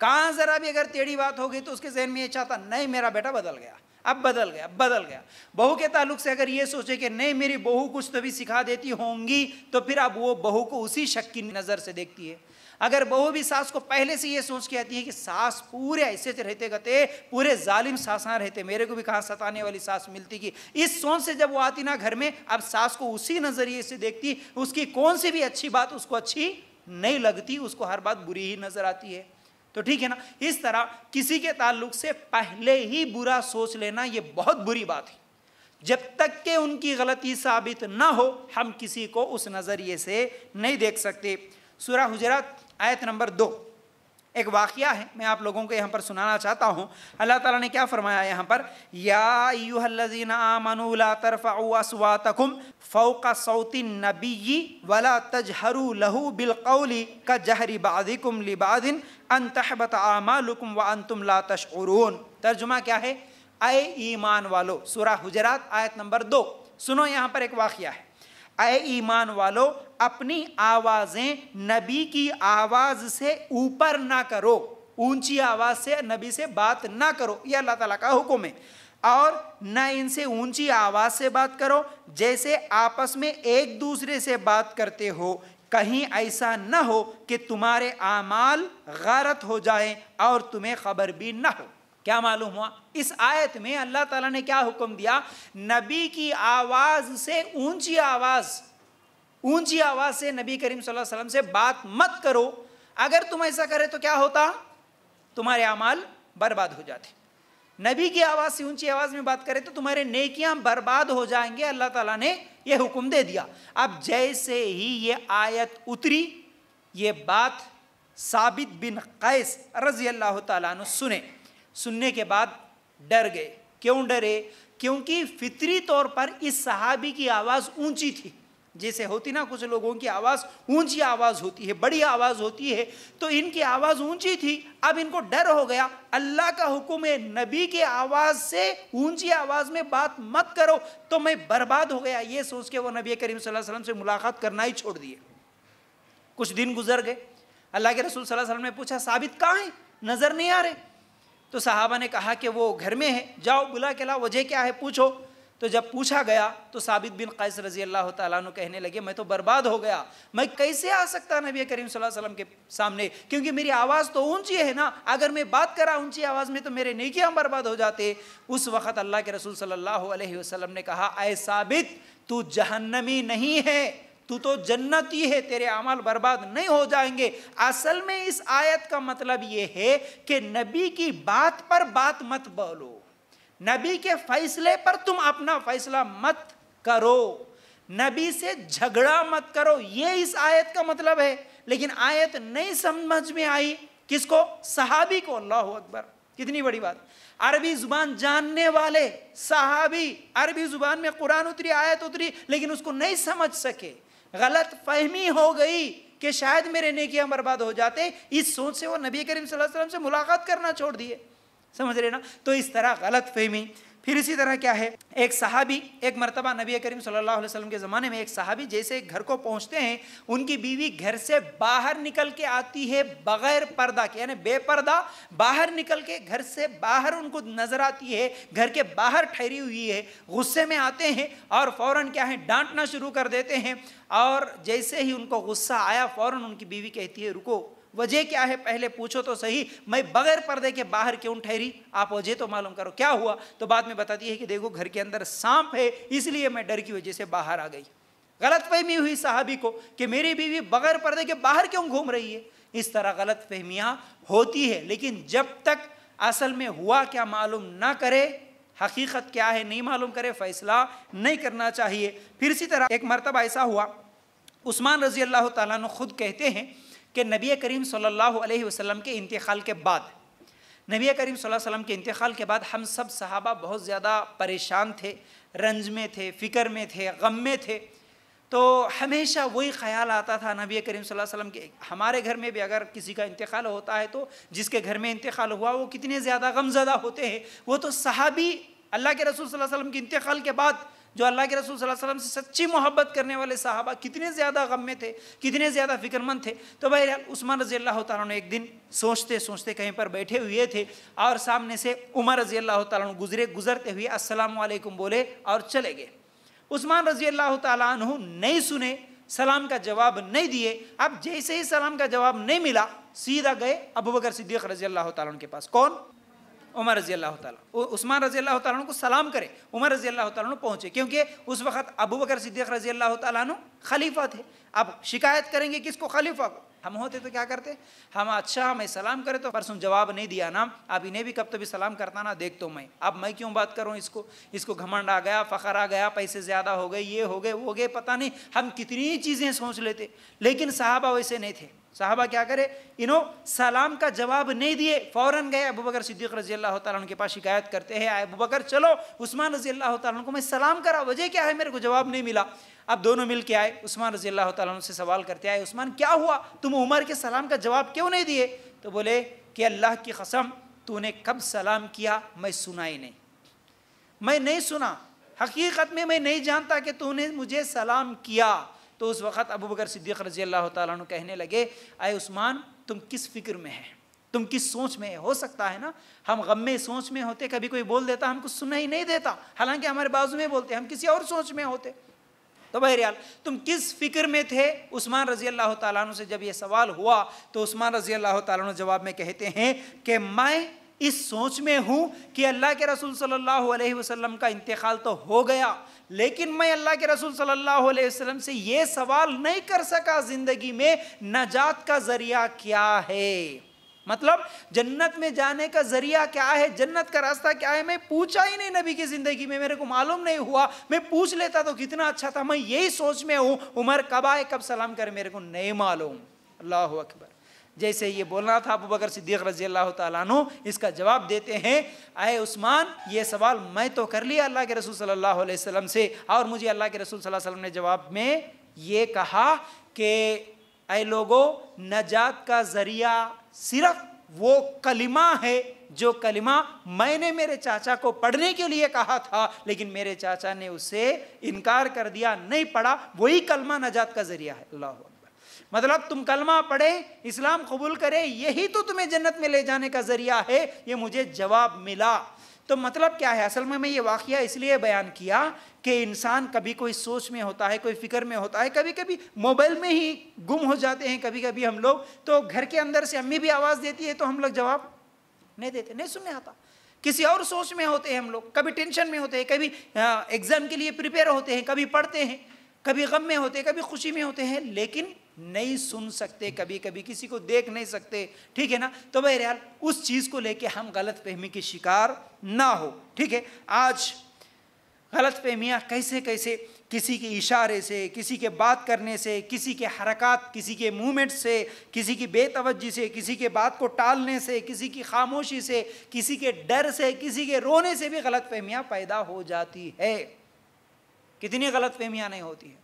कहाँ ज़रा भी अगर टेढ़ी बात हो गई तो उसके जहन में ये चाहता नहीं मेरा बेटा बदल गया, अब बदल गया, बदल गया। बहू के ताल्लुक से अगर ये सोचे कि नहीं मेरी बहू कुछ तो भी सिखा देती होंगी, तो फिर अब वो बहू को उसी शक की नज़र से देखती है। अगर बहू भी सास को पहले से ये सोच के आती है कि सास पूरे ऐसे रहते गते, पूरे जालिम सासां रहते, मेरे को भी कहाँ सताने वाली सास मिलती की, इस सोच से जब वो आती ना घर में, अब सास को उसी नज़रिए से देखती, उसकी कौन सी भी अच्छी बात उसको अच्छी नहीं लगती, उसको हर बात बुरी ही नज़र आती है। तो ठीक है ना, इस तरह किसी के ताल्लुक से पहले ही बुरा सोच लेना ये बहुत बुरी बात है। जब तक कि उनकी गलती साबित ना हो, हम किसी को उस नज़रिए से नहीं देख सकते। सूरह हुजरात आयत नंबर 2 एक वाक़िया है, मैं आप लोगों को यहाँ पर सुनाना चाहता हूँ। अल्लाह ताला ने क्या फरमाया यहाँ पर, या अय्युहल्लज़ीना आमनू ला तरफ़अू अस्वातकुम फ़ौक़ सौति नबिय्यि वला तजहरू लहू बिलक़ौलि कजहरि बादिकुम लिबादिन अन तहबत आमालुकुम व अंतुम ला तशऊरून। तर्जुमा क्या है, ऐ ईमान वालो, सूरह हुजरात आयत नंबर 2। सुनो यहाँ पर एक वाक़िया है, ऐ ईमान वालो अपनी आवाज़ें नबी की आवाज़ से ऊपर ना करो, ऊंची आवाज़ से नबी से बात ना करो, यह अल्लाह ताला का हुक्म है। और न इनसे ऊंची आवाज़ से बात करो जैसे आपस में एक दूसरे से बात करते हो, कहीं ऐसा न हो कि तुम्हारे आमाल गारत हो जाए और तुम्हें खबर भी न हो। क्या मालूम हुआ, इस आयत में अल्लाह ताला ने क्या हुक्म दिया, नबी की आवाज़ से ऊंची आवाज़ से नबी करीम सल्लल्लाहु अलैहि वसल्लम से बात मत करो। अगर तुम ऐसा करे तो क्या होता, तुम्हारे अमाल बर्बाद हो जाते। नबी की आवाज़ से ऊंची आवाज़ में बात करें तो तुम्हारे नेकियां बर्बाद हो जाएंगे, अल्लाह ताला ने ये हुक्म दे दिया। अब जैसे ही ये आयत उतरी, ये बात साबित बिन कैस रज़ी अल्लाह ताला अन्हु सुनने के बाद डर गए। क्यों डरे? क्योंकि फितरी तौर पर इस सहाबी की आवाज़ ऊंची थी। जैसे होती ना कुछ लोगों की आवाज़ ऊंची आवाज़ होती है, बड़ी आवाज़ होती है, तो इनकी आवाज़ ऊंची थी। अब इनको डर हो गया, अल्लाह का हुक्म है नबी के आवाज़ से ऊंची आवाज़ में बात मत करो, तो मैं बर्बाद हो गया। ये सोच के वो नबी करीम सल्लल्लाहु अलैहि वसल्लम से मुलाकात करना ही छोड़ दिए। कुछ दिन गुजर गए, अल्लाह के रसूल सल्लल्लाहु अलैहि वसल्लम ने पूछा साबित कहाँ है, नज़र नहीं आ रहे। तो सहाबा ने कहा कि वो घर में है, जाओ बुला के लाओ, वजह क्या है पूछो। तो जब पूछा गया तो साबित बिन कैस रज़ी अल्लाह ताला अन्हु कहने लगे, मैं तो बर्बाद हो गया, मैं कैसे आ सकता नबी करीम सल्लल्लाहु अलैहि वसल्लम के सामने, क्योंकि मेरी आवाज़ तो ऊंची है ना, अगर मैं बात करा ऊंची आवाज़ में तो मेरे नेकियां बर्बाद हो जाते। उस वक़्त अल्लाह के रसूल सल्लल्लाहु अलैहि वसल्लम ने कहा, ऐ साबित तू जहन्नमी नहीं है, तू तो जन्नती है, तेरे अमल बर्बाद नहीं हो जाएंगे। असल में इस आयत का मतलब ये है कि नबी की बात पर बात मत बोलो, नबी के फैसले पर तुम अपना फैसला मत करो, नबी से झगड़ा मत करो, ये इस आयत का मतलब है। लेकिन आयत नहीं समझ में आई, किसको? सहाबी को। अल्लाहु अकबर, कितनी बड़ी बात। अरबी जुबान जानने वाले सहाबी, अरबी जुबान में कुरान उतरी, आयत उतरी, लेकिन उसको नहीं समझ सके, गलत फहमी हो गई कि शायद मेरे नेकियां बर्बाद हो जाते। इस सोच से वो नबी करीम सल्लल्लाहु अलैहि वसल्लम से मुलाकात करना छोड़ दिए। समझ रहे ना? तो इस तरह गलत फहमी। फिर इसी तरह क्या है, एक सहाबी, एक मरतबा नबी करीम सल्लल्लाहु अलैहि वसल्लम के ज़माने में एक सहाबी जैसे घर को पहुँचते हैं, उनकी बीवी घर से बाहर निकल के आती है बग़ैर पर्दा के, यानी बेपर्दा बाहर निकल के घर से बाहर उनको नज़र आती है, घर के बाहर ठहरी हुई है। गुस्से में आते हैं और फ़ौरन क्या है, डांटना शुरू कर देते हैं। और जैसे ही उनको गुस्सा आया, फ़ौरन उनकी बीवी कहती है, रुको, वजह क्या है पहले पूछो तो सही, मैं बगैर पर्दे के बाहर क्यों ठहरी, आप वजह तो मालूम करो, क्या हुआ। तो बाद में बताती है कि देखो घर के अंदर सांप है, इसलिए मैं डर की वजह से बाहर आ गई। गलत फहमी हुई सहाबी को कि मेरी बीवी बगैर पर्दे के बाहर क्यों घूम रही है। इस तरह गलत फहमियाँ होती है, लेकिन जब तक असल में हुआ क्या मालूम ना करे, हकीकत क्या है नहीं मालूम करे, फैसला नहीं करना चाहिए। फिर इसी तरह एक मरतबा ऐसा हुआ, उस्मान रज़ी अल्लाह ताला अन्हु खुद कहते हैं कि नबी करीम सल्लल्लाहु अलैहि वसल्लम के इंतकाल के बाद, नबी करीम सल्लल्लाहु अलैहि वसल्लम के इंतकाल के बाद हम सब सहाबा बहुत ज़्यादा परेशान थे, रंज में थे, फ़िक्र में थे, गम में थे। तो हमेशा वही ख्याल आता था नबी करीम सल्लल्लाहु अलैहि वसल्लम के, हमारे घर में भी अगर किसी का इंतकाल होता है तो जिसके घर में इंतकाल हुआ वो कितने ज़्यादा गमज़दा होते हैं। वो तो सहाबी अल्लाह के रसूल सल्लल्लाहु अलैहि वसल्लम के इंतकाल के बाद जो अल्लाह के रसूल सल्लल्लाहु अलैहि वसल्लम से सच्ची मोहब्बत करने वाले सहाबा कितने ज़्यादा गम में थे, कितने ज़्यादा फ़िक्रमंद थे। तो भाई उस्मान रज़ी अल्लाह ताला ने एक दिन सोचते सोचते कहीं पर बैठे हुए थे और सामने से उमर रज़ी अल्लाह ताला गुज़रते हुए अस्सलामु अलैकुम बोले और चले गए। उस्मान रज़ी अल्लाह ताला अन्हु नहीं सुने, सलाम का जवाब नहीं दिए। अब जैसे ही सलाम का जवाब नहीं मिला, सीधा गए अबू बकर सिद्दीक़ रज़ी अल्लाह ताला के पास। कौन? उमर रज़ी अल्लाह ताला। उस्मान रज़ी अल्लाह ताला को सलाम करे, उमर रज़ी अल्लाह ताला पहुँचे, क्योंकि उस वक़्त अबू बकर सिद्दीक़ रज़ी अल्लाह ताला खलीफा थे। अब शिकायत करेंगे किसको? खलीफा को। हम होते तो क्या करते, हम अच्छा मैं सलाम करे तो परसों जवाब नहीं दिया ना, अब इन्हें भी कब तो भी सलाम करता ना, देख तो मैं क्यों बात करूँ, इसको घमंड आ गया, फ़ख्र आ गया, पैसे ज़्यादा हो गए, ये हो गए वो गए, पता नहीं हम कितनी चीज़ें सोच लेते। लेकिन सहाबा वैसे नहीं थे। सहाबा क्या करे, सलाम का जवाब नहीं दिए, फ़ौरन गए अबू बकर सिद्दीक़ रज़ी अल्लाह ताला के पास शिकायत करते हैं, अबू बकर चलो उस्मान रज़ी अल्लाह ताला को मैं सलाम करा, वजह क्या है, मेरे को जवाब नहीं मिला। अब दोनों मिल के आए, उस्मान रज़ी अल्लाह ताला से सवाल करते आए, उस्मान क्या हुआ, तुम उमर के सलाम का जवाब क्यों नहीं दिए? तो बोले कि अल्लाह की कसम, तूने कब सलाम किया मैं सुना ही नहीं, मैं नहीं सुना, हकीकत में मैं नहीं जानता कि तूने मुझे सलाम किया। तो उस वक़्त अबू बकर सिद्दीक़ रज़ी अल्लाह ताला अन्हु कहने लगे, अय उस्मान तुम किस फ़िक्र में है, तुम किस सोच में है। हो सकता है ना हम गम में सोच में होते, कभी कोई बोल देता हमको सुना ही नहीं देता, हालांकि हमारे बाजू में बोलते, हम किसी और सोच में होते। तो बहरहाल तुम किस फ़िक्र में थे। उस्मान रज़ी अल्लाह ताला अन्हु से जब ये सवाल हुआ तो उस्मान रज़ी अल्लाह ताला अन्हु जवाब में कहते हैं कि मैं इस सोच में हूँ कि अल्लाह के रसूल सल्लल्लाहु अलैहि वसल्लम का इंतकाल तो हो गया, लेकिन मैं अल्लाह के रसूल सल्लल्लाहु अलैहि वसल्लम से ये सवाल नहीं कर सका ज़िंदगी में नजात का ज़रिया क्या है। मतलब जन्नत में जाने का जरिया क्या है, जन्नत का रास्ता क्या है, मैं पूछा ही नहीं नबी की ज़िंदगी में, मेरे को मालूम नहीं हुआ। मैं पूछ लेता तो कितना अच्छा था। मैं यही सोच में हूँ, उमर कब आए कब सलाम करे मेरे को नहीं मालूम। अल्लाह अकबर। जैसे ये बोलना था अबू बकर सिद्दीक़ रज़ी अल्लाह तआला अन्हु इसका जवाब देते हैं, अय उस्मान ये सवाल मैं तो कर लिया अल्लाह के रसूल सल्लल्लाहु अलैहि वसल्लम से, और मुझे अल्लाह के रसूल सल्लल्लाहु अलैहि वसल्लम ने जवाब में ये कहा कि अय लोगो, नजात का ज़रिया सिर्फ वो कलिमा है जो कलिमा मैंने मेरे चाचा को पढ़ने के लिए कहा था, लेकिन मेरे चाचा ने उससे इनकार कर दिया, नहीं पढ़ा। वही कलमा नजात का ज़रिया है। अल्लाह अकबर। मतलब तुम कलमा पढ़े, इस्लाम कबूल करे, यही तो तुम्हें जन्नत में ले जाने का ज़रिया है। ये मुझे जवाब मिला। तो मतलब क्या है, असल में मैं ये वाक़या इसलिए बयान किया कि इंसान कभी कोई सोच में होता है, कोई फ़िक्र में होता है, कभी कभी मोबाइल में ही गुम हो जाते हैं कभी कभी हम लोग। तो घर के अंदर से अम्मी भी आवाज़ देती है तो हम लोग जवाब नहीं देते, नहीं सुनने आता। किसी और सोच में होते हैं हम लोग, कभी टेंशन में होते हैं, कभी एग्ज़ाम के लिए प्रिपेयर होते हैं, कभी पढ़ते हैं, कभी गम में होते हैं, कभी खुशी में होते हैं, लेकिन नहीं सुन सकते, कभी कभी किसी को देख नहीं सकते। ठीक है ना। तो बहरहाल उस चीज़ को लेके हम गलत फहमी के शिकार ना हो। ठीक है। आज गलत फहमियाँ कैसे कैसे किसी के इशारे से, किसी के बात करने से, किसी के हरकत, किसी के मूवमेंट से, किसी की बेतवज्जी से, किसी के बात को टालने से, किसी की खामोशी से, किसी के डर से, किसी के रोने से भी गलत फहमियाँ पैदा हो जाती है। कितनी गलत फहमियाँ नहीं होती है।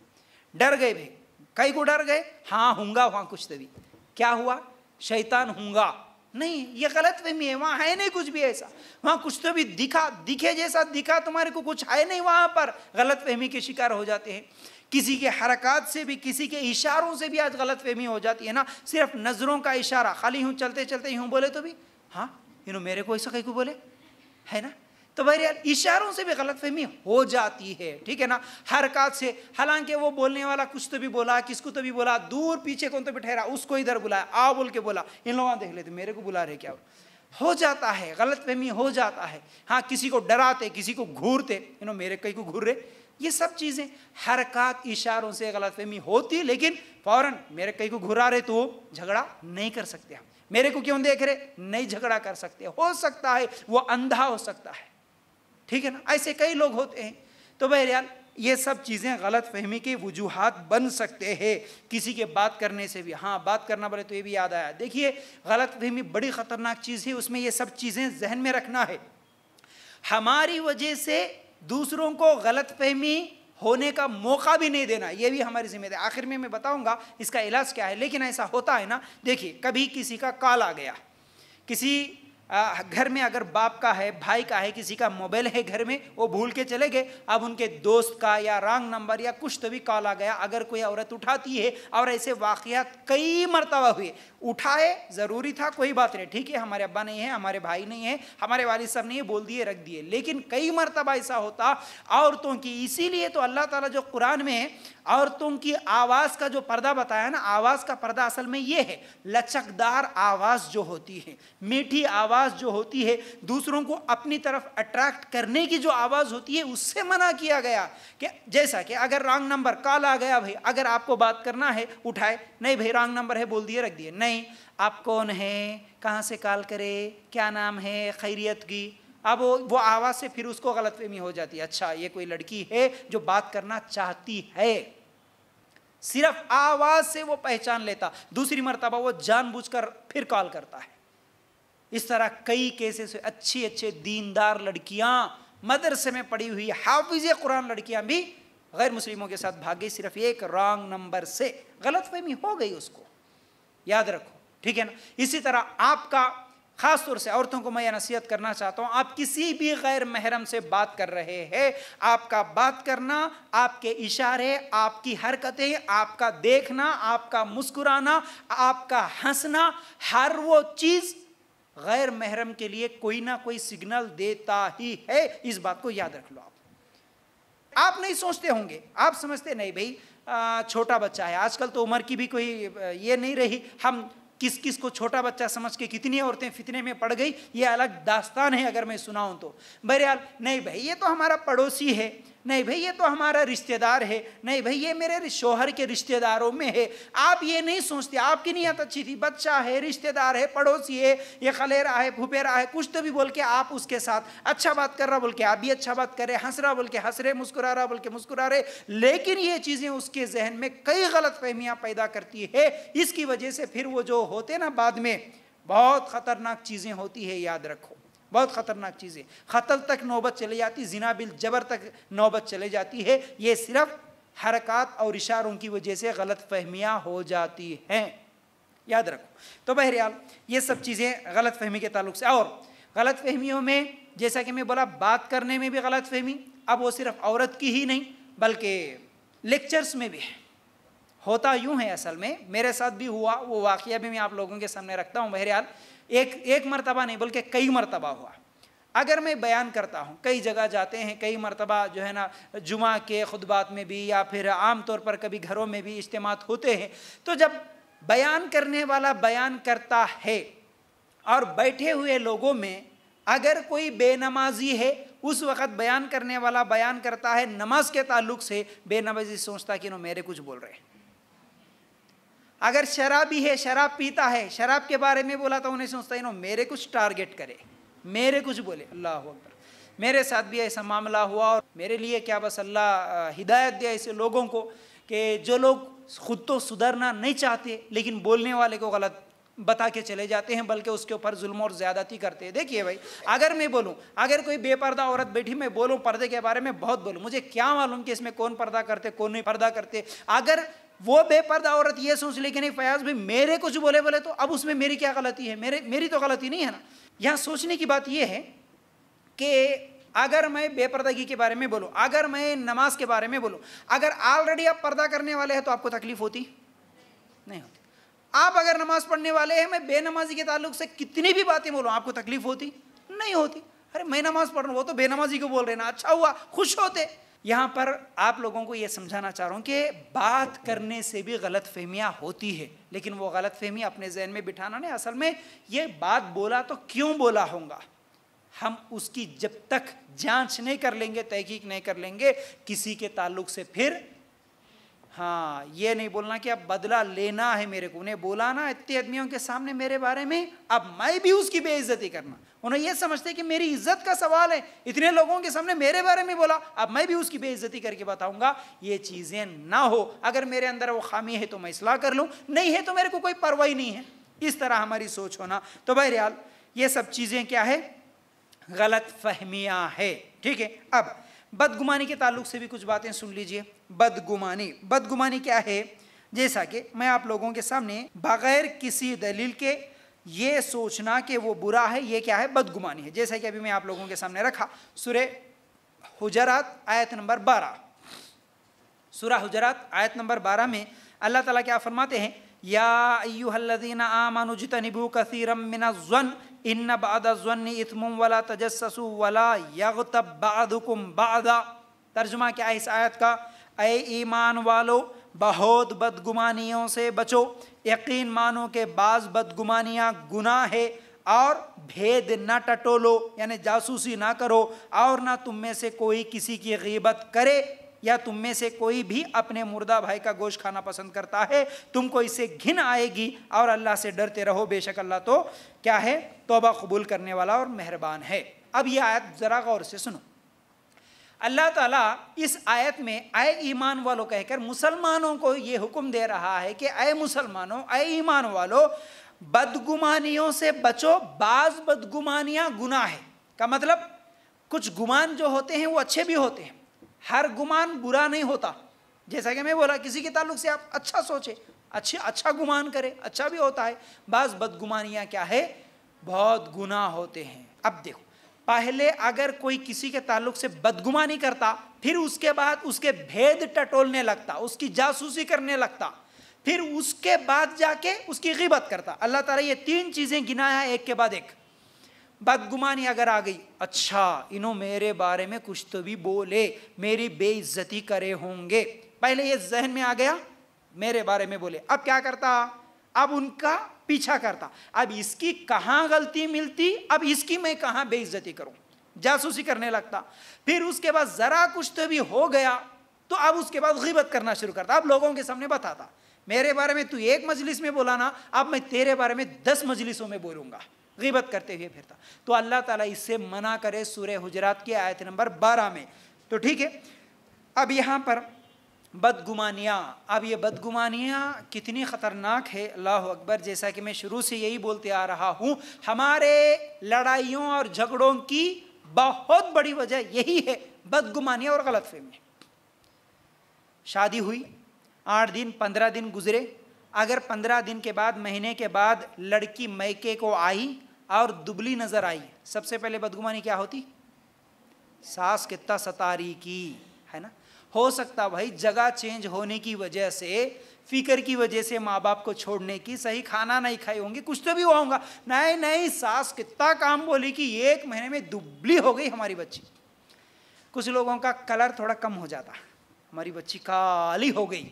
डर गए भाई, कई को डर गए, हाँ हूँगा वहाँ कुछ तभी, क्या हुआ, शैतान हूँगा, नहीं, ये गलत फहमी है, वहाँ है नहीं कुछ भी ऐसा, वहाँ कुछ तो भी दिखा, दिखे जैसा दिखा, तुम्हारे को कुछ है नहीं वहाँ पर। गलत फहमी के शिकार हो जाते हैं। किसी के हरकत से भी, किसी के इशारों से भी आज गलत फहमी हो जाती है ना। सिर्फ नज़रों का इशारा, खाली यूँ चलते चलते यूँ बोले तो भी हाँ मेरे को ऐसा कहीं को बोले है ना। तो बहरहाल इशारों से भी गलतफहमी हो जाती है। ठीक है ना। हरकत से, हालांकि वो बोलने वाला कुछ तो भी बोला, किसको तो भी बोला, दूर पीछे कौन तो भी ठहरा, उसको इधर बुलाया, आ बोल के बोला, इन लोगों देख लेते मेरे को बुला रहे क्या, हो जाता है, गलतफहमी हो जाता है। हाँ, किसी को डराते, किसी को घूरते, मेरे कहीं को घूर रहे, ये सब चीज़ें हरकत इशारों से गलतफहमी होती। लेकिन फ़ौरन मेरे कहीं को घुरा रहे तो झगड़ा नहीं कर सकते, हम मेरे को क्यों देख रहे, नहीं झगड़ा कर सकते। हो सकता है वो अंधा हो सकता है। ठीक है ना। ऐसे कई लोग होते हैं। तो बहरहाल ये सब चीज़ें गलत फहमी के वजूहात बन सकते हैं। किसी के बात करने से भी, हाँ बात करना बोले तो ये भी याद आया, देखिए गलत फहमी बड़ी ख़तरनाक चीज़ है। उसमें ये सब चीज़ें जहन में रखना है। हमारी वजह से दूसरों को गलत फहमी होने का मौका भी नहीं देना, ये भी हमारी जिम्मेदारी। आखिर में मैं बताऊंगा इसका इलाज क्या है। लेकिन ऐसा होता है ना, देखिए कभी किसी का कॉल आ गया, किसी घर में अगर बाप का है, भाई का है, किसी का मोबाइल है घर में, वो भूल के चले गए, अब उनके दोस्त का या रॉन्ग नंबर या कुछ तो भी कॉल आ गया, अगर कोई औरत उठाती है, और ऐसे वाक़यात कई मरतबा हुए, उठाए ज़रूरी था, कोई बात नहीं, ठीक है, हमारे अब्बा नहीं है, हमारे भाई नहीं है, हमारे वालिद साहब नहीं है, बोल दिए रख दिए। लेकिन कई मरतबा ऐसा होता औरतों की। इसीलिए तो अल्लाह ताला जो कुरान में औरतों की आवाज़ का जो पर्दा बताया ना, आवाज़ का पर्दा असल में ये है, लचकदार आवाज़ जो होती है, मीठी आवाज़ जो होती है, दूसरों को अपनी तरफ अट्रैक्ट करने की जो आवाज़ होती है, उससे मना किया गया। कि जैसा कि अगर रॉन्ग नंबर कॉल आ गया, भाई अगर आपको बात करना है उठाए, नहीं भाई रॉन्ग नंबर है बोल दिए रख दिए, नहीं आप कौन है, कहाँ से कॉल करे, क्या नाम है, खैरियत की। अब वो आवाज़ से फिर उसको गलतफहमी हो जाती है, अच्छा ये कोई लड़की है जो बात करना चाहती है। सिर्फ आवाज़ से वो पहचान लेता, दूसरी मर्तबा वो जानबूझकर फिर कॉल करता है। इस तरह कई केसेस, अच्छी अच्छे दीनदार लड़कियां, मदरसे में पढ़ी हुई हाफिज़ कुरान लड़कियां भी गैर मुस्लिमों के साथ भाग गई, सिर्फ एक रॉन्ग नंबर से। गलतफहमी हो गई उसको, याद रखो। ठीक है ना। इसी तरह आपका, ख़ास तौर से औरतों को मैं यह नसीहत करना चाहता हूँ, आप किसी भी गैर महरम से बात कर रहे हैं, आपका बात करना, आपके इशारे, आपकी हरकतें, आपका देखना, आपका मुस्कुराना, आपका हंसना, हर वो चीज़ गैर महरम के लिए कोई ना कोई सिग्नल देता ही है। इस बात को याद रख लो। आप नहीं सोचते होंगे, आप समझते नहीं भाई छोटा बच्चा है, आजकल तो उम्र की भी कोई ये नहीं रही, हम किस किस को छोटा बच्चा समझ के कितनी औरतें फितने में पड़ गई, ये अलग दास्तान है अगर मैं सुनाऊं तो। बहरहाल नहीं भाई, ये तो हमारा पड़ोसी है, नहीं भाई ये तो हमारा रिश्तेदार है, नहीं भाई ये मेरे शोहर के रिश्तेदारों में है। आप ये नहीं सोचते, आपकी नीयत अच्छी थी, बच्चा है, रिश्तेदार है, पड़ोसी है, ये खलेरा है, फुफेरा है, कुछ तो भी बोल के आप उसके साथ अच्छा बात कर रहा बोल के आप भी अच्छा बात कर रहे, हंस रहा बोल के हंस रहे, मुस्कुरा रहा बोल के मुस्कुरा रहे, लेकिन ये चीज़ें उसके जहन में कई गलत फहमियाँ पैदा करती है। इसकी वजह से फिर वो जो होते ना बाद में बहुत ख़तरनाक चीज़ें होती है, याद रखो, बहुत ख़तरनाक चीज़ें, कत्ल तक नौबत चली जाती, जिना बिल जबर तक नौबत चले जाती है। ये सिर्फ हरकत और इशारों की वजह से गलत फहमियाँ हो जाती हैं, याद रखो। तो बहरहाल ये सब चीज़ें गलत फहमी के ताल्लुक से। और गलत फहमियों में जैसा कि मैं बोला, बात करने में भी गलत फहमी, अब वो सिर्फ औरत की ही नहीं बल्कि लेक्चर्स में भी है। होता यूँ है, असल में मेरे साथ भी हुआ, वो वाक़या भी मैं आप लोगों के सामने रखता हूँ। बहरहाल एक मरतबा नहीं बल्कि कई मरतबा हुआ। अगर मैं बयान करता हूँ, कई जगह जाते हैं, कई मरतबा जो है ना जुमा के खुतबात में भी या फिर आम तौर पर कभी घरों में भी इज्तिमात होते हैं, तो जब बयान करने वाला बयान करता है और बैठे हुए लोगों में अगर कोई बेनमाजी है, उस वक़्त बयान करने वाला बयान करता है नमाज के ताल्लुक से, बेनमाजी सोचता कि नो मेरे कुछ बोल रहे हैं। अगर शराबी है, शराब पीता है, शराब के बारे में बोला तो उन्हें सोचता है नो मेरे कुछ टारगेट करे, मेरे कुछ बोले। अल्लाह अकबर। मेरे साथ भी ऐसा मामला हुआ, और मेरे लिए क्या, बस अल्लाह हिदायत दे ऐसे लोगों को कि जो लोग खुद तो सुधरना नहीं चाहते लेकिन बोलने वाले को गलत बता के चले जाते हैं, बल्कि उसके ऊपर जुल्म और ज़्यादती करते हैं। देखिए भाई, अगर मैं बोलूँ, अगर कोई बेपर्दा औरत बैठी, मैं बोलूँ पर्दे के बारे में बहुत बोलूँ, मुझे क्या मालूम कि इसमें कौन पर्दा करते कौन नहीं पर्दा करते। अगर वो बेपर्दा औरत ये सोच ले कि नहीं फयाज भाई मेरे कुछ बोले तो अब उसमें मेरी क्या गलती है, मेरी तो गलती नहीं है ना। यहाँ सोचने की बात यह है कि अगर मैं बेपर्दगी के बारे में बोलूँ, अगर मैं नमाज के बारे में बोलूँ, अगर ऑलरेडी आप पर्दा करने वाले हैं तो आपको तकलीफ होती नहीं होती। आप अगर नमाज पढ़ने वाले हैं, मैं बेनमाजी के ताल्लुक से कितनी भी बातें बोलूँ, आपको तकलीफ होती नहीं होती। अरे मैं नमाज पढ़ रहा हूँ, वो तो बेनमाजी को बोल रहे ना, अच्छा हुआ, खुश होते। यहाँ पर आप लोगों को ये समझाना चाह रहा हूँ कि बात करने से भी गलत फहमियाँ होती है, लेकिन वो गलत फहमी अपने जहन में बिठाना नहीं। असल में ये बात बोला तो क्यों बोला होगा, हम उसकी जब तक जांच नहीं कर लेंगे, तहकीक नहीं कर लेंगे किसी के ताल्लुक से, फिर हाँ ये नहीं बोलना कि अब बदला लेना है मेरे को। उन्हें बोला ना इतने आदमियों के सामने मेरे बारे में, अब मैं भी उसकी बेइज्जती करना। उन्हें ये समझते कि मेरी इज्जत का सवाल है, इतने लोगों के सामने मेरे बारे में बोला, अब मैं भी उसकी बेइज्जती करके बताऊंगा। ये चीज़ें ना हो। अगर मेरे अंदर वो खामी है तो मैं इस्लाह कर लूँ, नहीं है तो मेरे को कोई परवाह नहीं है। इस तरह हमारी सोच होना। तो बहरहाल ये सब चीज़ें क्या है, गलत फहमियाँ है। ठीक है। अब बदगुमानी के ताल्लुक से भी कुछ बातें सुन लीजिए। बदगुमानी क्या है, जैसा कि मैं आप लोगों के सामने बगैर किसी दलील के ये सोचना कि वो बुरा है, ये क्या है, बदगुमानी है। जैसा कि अभी मैं आप लोगों के सामने रखा, सूरह हुजरात आयत नंबर 12, सूरह हुजरात आयत नंबर 12 में अल्लाह ताला क्या फरमाते हैं, या अय्युहल्लज़ीना आमनु इज्तनिबू कसीरम मिनज़्ज़न्न इन्न बअदज़्ज़न्नि इत्मुम वला तजस्ससू वला यग़्तब बअदुकुम बअदा। तर्जुमा क्या है इस आयत का, ऐ ईमान वालो बहुत बदगुमानियों से बचो, यकीन मानो के बाज़ बदगुमानियाँ गुनाह है, और भेद न टटोलो यानी जासूसी ना करो, और ना तुम में से कोई किसी की गीबत करे, या तुम में से कोई भी अपने मुर्दा भाई का गोश्त खाना पसंद करता है, तुमको इससे घिन आएगी, और अल्लाह से डरते रहो, बेशक अल्लाह तो क्या है, तौबा कबूल करने वाला और मेहरबान है। अब ये आयत ज़रा गौर से सुनो। अल्लाह ताला इस आयत में ऐ ईमान वालों कहकर मुसलमानों को ये हुक्म दे रहा है कि ऐ मुसलमानों, ऐ ईमान वालों, बदगुमानियों से बचो। बाज़ बदगुमानियाँ गुनाह है का मतलब, कुछ गुमान जो होते हैं वो अच्छे भी होते हैं, हर गुमान बुरा नहीं होता। जैसा कि मैं बोला, किसी के ताल्लुक से आप अच्छा सोचे, अच्छा गुमान करें, अच्छा भी होता है। बाज़ बदगुमानियाँ क्या है, बहुत गुनाह होते हैं। अब देखो, पहले अगर कोई किसी के ताल्लुक से बदगुमानी करता, फिर उसके बाद उसके भेद टटोलने लगता, उसकी जासूसी करने लगता, फिर उसके बाद जाके उसकी ग़ीबत करता। अल्लाह ताला ये 3 चीज़ें गिनाया एक के बाद एक। बदगुमानी अगर आ गई, अच्छा इन्हों मेरे बारे में कुछ तो भी बोले, मेरी बेइज्जती करे होंगे, पहले ये जहन में आ गया मेरे बारे में बोले, अब क्या करता, अब उनका पीछा करता, अब इसकी कहाँ गलती मिलती, अब इसकी मैं कहाँ बेइज्जती करूं। जासूसी करने लगता। फिर उसके बाद ज़रा कुछ तो भी हो गया तो अब उसके बाद ग़ीबत करना शुरू करता। अब लोगों के सामने बताता, मेरे बारे में तू एक मजलिस में बोला ना, अब मैं तेरे बारे में 10 मजलिसों में बोलूँगा, ग़ीबत करते हुए फिरता। तो अल्लाह ताला इससे मना करे सूरह हुजरात की आयत नंबर 12 में। तो ठीक है, अब यहाँ पर बदगुमानियाँ, अब ये बदगुमानियाँ कितनी ख़तरनाक है, अल्लाह अकबर। जैसा कि मैं शुरू से यही बोलते आ रहा हूँ, हमारे लड़ाइयों और झगड़ों की बहुत बड़ी वजह यही है, बदगुमानियाँ और गलतफहमी। शादी हुई, 8 दिन 15 दिन गुजरे, अगर 15 दिन के बाद, महीने के बाद लड़की मैके को आई और दुबली नज़र आई, सबसे पहले बदगुमानी क्या होती? सास कितना सतारी की, है ना। हो सकता भाई जगह चेंज होने की वजह से, फिक्र की वजह से, माँ बाप को छोड़ने की, सही खाना नहीं खाए होंगे, कुछ तो भी हुआ होगा। नहीं नहीं, सास कितना काम बोली कि 1 महीने में दुबली हो गई हमारी बच्ची। कुछ लोगों का कलर थोड़ा कम हो जाता, हमारी बच्ची काली हो गई,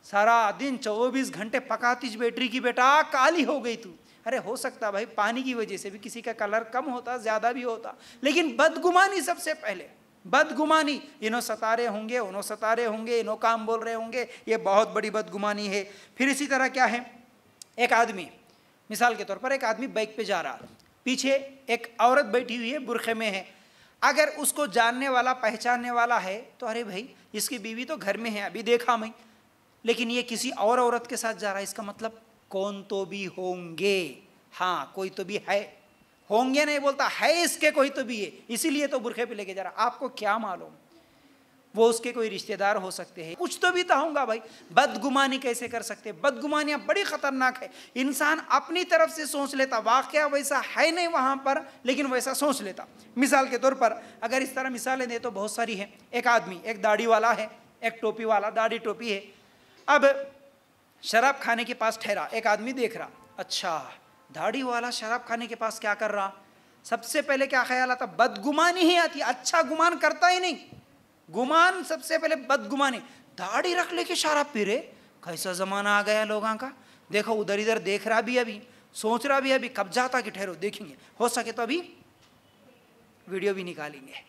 सारा दिन 24 घंटे पकाती बैटरी की, बेटा काली हो गई तू। अरे हो सकता भाई पानी की वजह से भी किसी का कलर कम होता, ज़्यादा भी होता, लेकिन बदगुमानी सबसे पहले, बदगुमानी, इन्हों सतारे होंगे, उन्हों सतारे होंगे, इन्हों काम बोल रहे होंगे, ये बहुत बड़ी बदगुमानी है। फिर इसी तरह क्या है, एक आदमी, मिसाल के तौर पर एक आदमी बाइक पे जा रहा, पीछे एक औरत बैठी हुई है, बुरखे में है, अगर उसको जानने वाला, पहचानने वाला है तो अरे भाई इसकी बीवी तो घर में है, अभी देखा मैं, लेकिन ये किसी और औरत के साथ जा रहा है, इसका मतलब कौन तो भी होंगे, हाँ कोई तो भी है, होंगे नहीं बोलता, है इसके कोई तो भी है, इसीलिए तो बुरखे पे लेके जा रहा। आपको क्या मालूम, वो उसके कोई रिश्तेदार हो सकते हैं, कुछ तो भी तो होगा भाई। बदगुमानी कैसे कर सकते? बदगुमानियाँ बड़ी ख़तरनाक है। इंसान अपनी तरफ से सोच लेता, वाक़या वैसा है नहीं वहाँ पर, लेकिन वैसा सोच लेता। मिसाल के तौर पर अगर इस तरह मिसालें दे तो बहुत सारी हैं। एक आदमी, एक दाढ़ी वाला है, एक टोपी वाला, दाढ़ी टोपी है, अब शराब खाने के पास ठहरा, एक आदमी देख रहा, अच्छा दाढ़ी वाला शराब खाने के पास क्या कर रहा, सबसे पहले क्या ख्याल आता? बदगुमानी ही आती, अच्छा गुमान करता ही नहीं, गुमान सबसे पहले बदगुमानी। दाढ़ी रख लेके शराब पी रहे, कैसा ज़माना आ गया लोगों का, देखो उधर इधर देख रहा भी, अभी सोच रहा भी, अभी कब जाता कि ठहरो देखेंगे, हो सके तो अभी वीडियो भी निकालेंगे,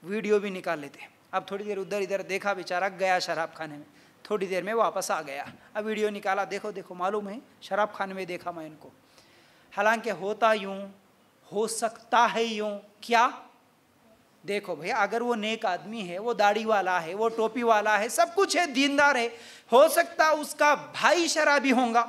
वीडियो भी निकाल लेते। अब थोड़ी देर उधर इधर देखा, बेचारा गया शराब खाने में, थोड़ी देर में वापस आ गया, अब वीडियो निकाला, देखो देखो मालूम है शराब खाने में देखा मैं इनको। हालांकि होता यूं, हो सकता है यूं, क्या देखो भैया, अगर वो नेक आदमी है, वो दाढ़ी वाला है, वो टोपी वाला है, सब कुछ है, दीनदार है, हो सकता उसका भाई शराबी होगा,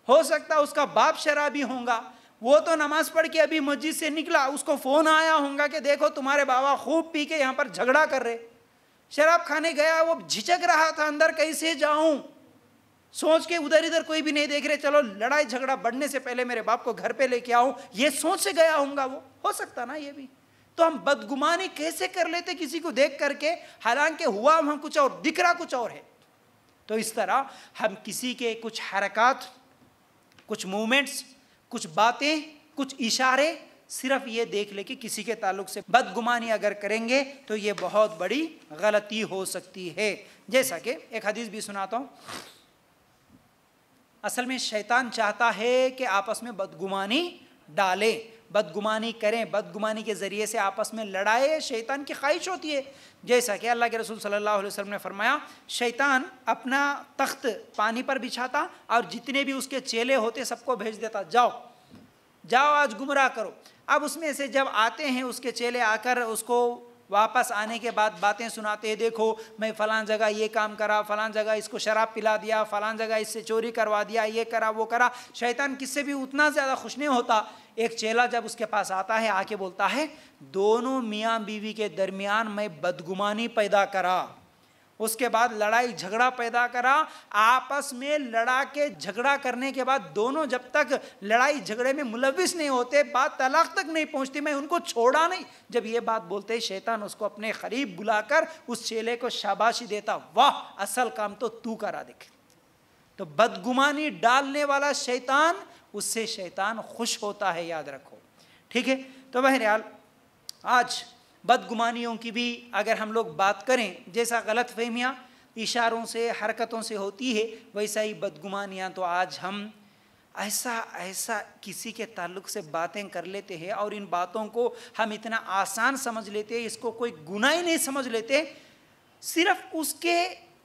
हो सकता उसका बाप शराबी होगा, वो तो नमाज पढ़ के अभी मस्जिद से निकला, उसको फ़ोन आया होगा कि देखो तुम्हारे बाबा खूब पी के यहाँ पर झगड़ा कर रहे। शराब खाने गया, वो झिझक रहा था अंदर, कैसे जाऊं, सोच के उधर इधर कोई भी नहीं देख रहे, चलो लड़ाई झगड़ा बढ़ने से पहले मेरे बाप को घर पे लेके आऊं, ये सोच से गया होगा वो, हो सकता ना ये भी। तो हम बदगुमानी कैसे कर लेते किसी को देख करके, हालांकि हुआ वहां कुछ और, दिख रहा कुछ और है। तो इस तरह हम किसी के कुछ हरकत, कुछ मूवमेंट्स, कुछ बातें, कुछ इशारे, सिर्फ ये देख ले कि किसी के ताल्लुक से बदगुमानी अगर करेंगे तो ये बहुत बड़ी गलती हो सकती है। जैसा कि एक हदीस भी सुनाता हूँ, असल में शैतान चाहता है कि आपस में बदगुमानी डालें, बदगुमानी करें, बदगुमानी के ज़रिए से आपस में लड़ाए, शैतान की ख्वाहिश होती है। जैसा कि अल्लाह के रसूल सल्लल्लाहु अलैहि वसल्लम ने फरमाया, शैतान अपना तख्त पानी पर बिछाता और जितने भी उसके चेले होते सबको भेज देता, जाओ जाओ आज गुमराह करो। अब उसमें से जब आते हैं उसके चेले, आकर उसको वापस आने के बाद बातें सुनाते हैं, देखो मैं फ़लाँ जगह ये काम करा, फ़लाँ जगह इसको शराब पिला दिया, फ़लाँ जगह इससे चोरी करवा दिया, ये करा वो करा। शैतान किससे भी उतना ज़्यादा खुश नहीं होता। एक चेला जब उसके पास आता है, आके बोलता है, दोनों मियाँ बीवी के दरमियान मैं बदगुमानी पैदा करा, उसके बाद लड़ाई झगड़ा पैदा करा, आपस में लड़ा के झगड़ा करने के बाद दोनों जब तक लड़ाई झगड़े में मुलविस नहीं होते, बात तलाक तक नहीं पहुंचती, मैं उनको छोड़ा नहीं। जब ये बात बोलते ही शैतान उसको अपने करीब बुलाकर उस चेले को शाबाशी देता, वाह असल काम तो तू करा देख। तो बदगुमानी डालने वाला शैतान, उससे शैतान खुश होता है, याद रखो, ठीक है। तो बहरहाल आज बदगुमानियों की भी अगर हम लोग बात करें, जैसा गलत फहमियाँ इशारों से, हरकतों से होती है, वैसा ही बदगुमानियाँ तो आज हम ऐसा ऐसा किसी के ताल्लुक से बातें कर लेते हैं और इन बातों को हम इतना आसान समझ लेते हैं, इसको कोई गुनाह ही नहीं समझ लेते, सिर्फ उसके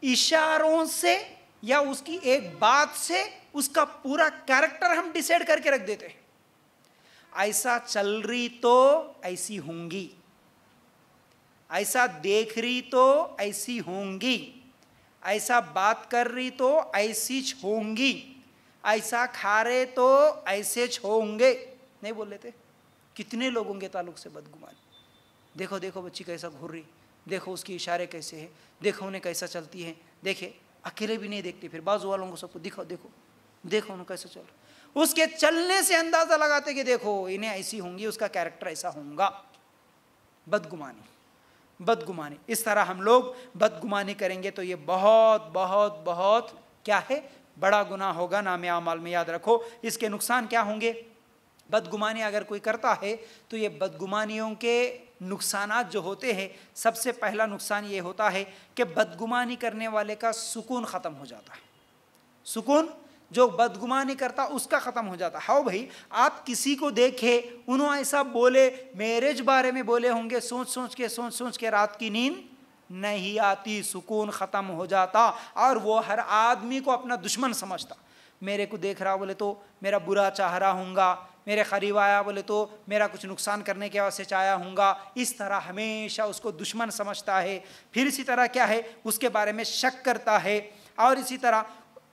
इशारों से या उसकी एक बात से उसका पूरा कैरेक्टर हम डिसाइड करके रख देते हैं। ऐसा चल रही तो ऐसी होंगी, ऐसा देख रही तो ऐसी होंगी, ऐसा बात कर रही तो ऐसी होंगी, ऐसा खा रहे तो ऐसे होंगे, नहीं बोल लेते? कितने लोगों के ताल्लुक से बदगुमानी। देखो देखो बच्ची कैसा घूर रही, देखो उसके इशारे कैसे हैं, देखो उन्हें कैसा चलती है, देखे अकेले भी नहीं देखते, फिर बाजू वालों को सबको दिखाओ, देखो देखो उन्हें कैसा चल रहा। उसके चलने से अंदाजा लगाते कि देखो इन्हें ऐसी होंगी, उसका कैरेक्टर ऐसा होगा। बदगुमानी, बदगुमानी। इस तरह हम लोग बदगुमानी करेंगे तो ये बहुत बहुत बहुत क्या है, बड़ा गुनाह होगा नामे आमाल में। याद रखो इसके नुकसान क्या होंगे। बदगुमानी अगर कोई करता है तो ये बदगुमानियों के नुकसानात जो होते हैं, सबसे पहला नुकसान ये होता है कि बदगुमानी करने वाले का सुकून ख़त्म हो जाता है। सुकून जो बदगुमानी करता उसका ख़त्म हो जाता। हाँ भाई, आप किसी को देखे उन्होंने ऐसा बोले, मैरिज बारे में बोले होंगे, सोच सोच के रात की नींद नहीं आती, सुकून ख़त्म हो जाता और वो हर आदमी को अपना दुश्मन समझता। मेरे को देख रहा बोले तो मेरा बुरा चाह रहा हूँगा, मेरे करीब आया बोले तो मेरा कुछ नुकसान करने के वास्ते चाहा हूँगा, इस तरह हमेशा उसको दुश्मन समझता है। फिर इसी तरह क्या है, उसके बारे में शक करता है। और इसी तरह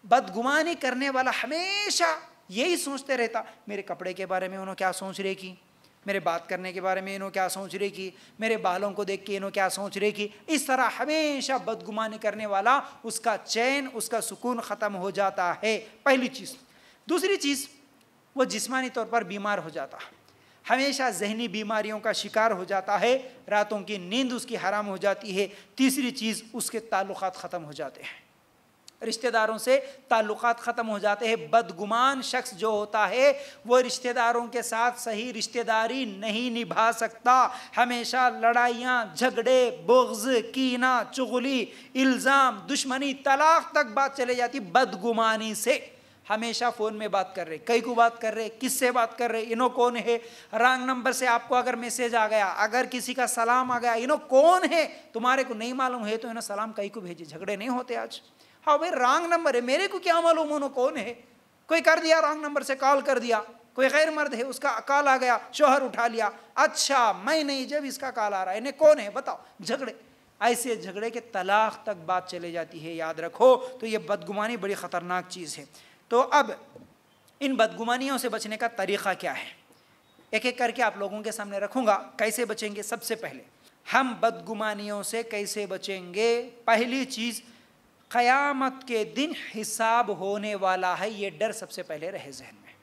बदगुमानी करने वाला हमेशा यही सोचते रहता, मेरे कपड़े के बारे में उन्होंने क्या सोच रहे की, मेरे बात करने के बारे में इन्हों क्या सोच रहे की, मेरे बालों को देख के इन्हों क्या सोच रहे की। इस तरह हमेशा बदगुमानी करने वाला, उसका चैन, उसका सुकून ख़त्म हो जाता है, पहली चीज़। दूसरी चीज़, वो जिस्मानी तौर पर बीमार हो जाता, हमेशा जहनी बीमारियों का शिकार हो जाता है, रातों की नींद उसकी हराम हो जाती है। तीसरी चीज़, उसके ताल्लुकात ख़त्म हो जाते हैं, रिश्तेदारों से ताल्लुकात ख़त्म हो जाते हैं। बदगुमान शख्स जो होता है वो रिश्तेदारों के साथ सही रिश्तेदारी नहीं निभा सकता, हमेशा लड़ाइयाँ, झगड़े, बुग़्ज़, कीना, चुगली, इल्ज़ाम, दुश्मनी, तलाक तक बात चले जाती बदगुमानी से। हमेशा फ़ोन में बात कर रहे, कई को बात कर रहे, किससे बात कर रहे, इन्हों कौन है, रॉन्ग नंबर से आपको अगर मैसेज आ गया, अगर किसी का सलाम आ गया, इन्हों कौन है, तुम्हारे को नहीं मालूम है तो इन्हों सलाम कई को भेजे। झगड़े नहीं होते आज। हाँ भाई, रॉन्ग नंबर है, मेरे को क्या मालूम उन्होंने कौन है, कोई कर दिया रॉन्ग नंबर से कॉल कर दिया, कोई गैर मर्द है उसका कॉल आ गया, शोहर उठा लिया, अच्छा मैं नहीं, जब इसका कॉल आ रहा है, इन्हें कौन है बताओ, झगड़े। ऐसे झगड़े के तलाक तक बात चले जाती है, याद रखो। तो ये बदगुमानी बड़ी ख़तरनाक चीज़ है। तो अब इन बदगुमानियों से बचने का तरीक़ा क्या है, एक एक करके आप लोगों के सामने रखूँगा। कैसे बचेंगे, सबसे पहले हम बदगुमानियों से कैसे बचेंगे। पहली चीज़, क़यामत के दिन हिसाब होने वाला है, ये डर सबसे पहले रहे जहन में।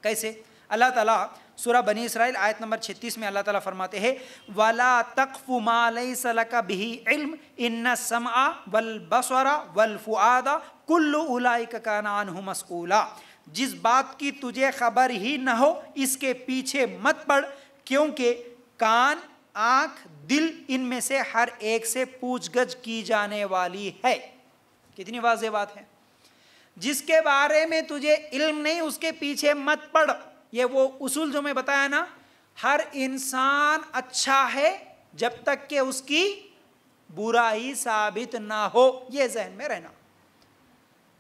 कैसे? अल्लाह ताला सूरह बनी इसराइल आयत नंबर 36 में अल्लाह ताला फरमाते हैं, वला तक़फ़ु मा लैसा लका बिही इल्म इन्ना समअ वल बसरा वल फुआदा कुल्लु उलाइका काना अन्हु मस्ऊला। जिस बात की तुझे खबर ही न हो इसके पीछे मत पड़, क्योंकि कान, आँख, दिल, इनमें से हर एक से पूछगछ की जाने वाली है। कितनी वाज़ेह बात है। जिसके बारे में तुझे इल्म नहीं उसके पीछे मत पड़। ये वो उसूल जो मैं बताया ना, हर इंसान अच्छा है जब तक कि उसकी बुराई साबित ना हो, ये जहन में रहना।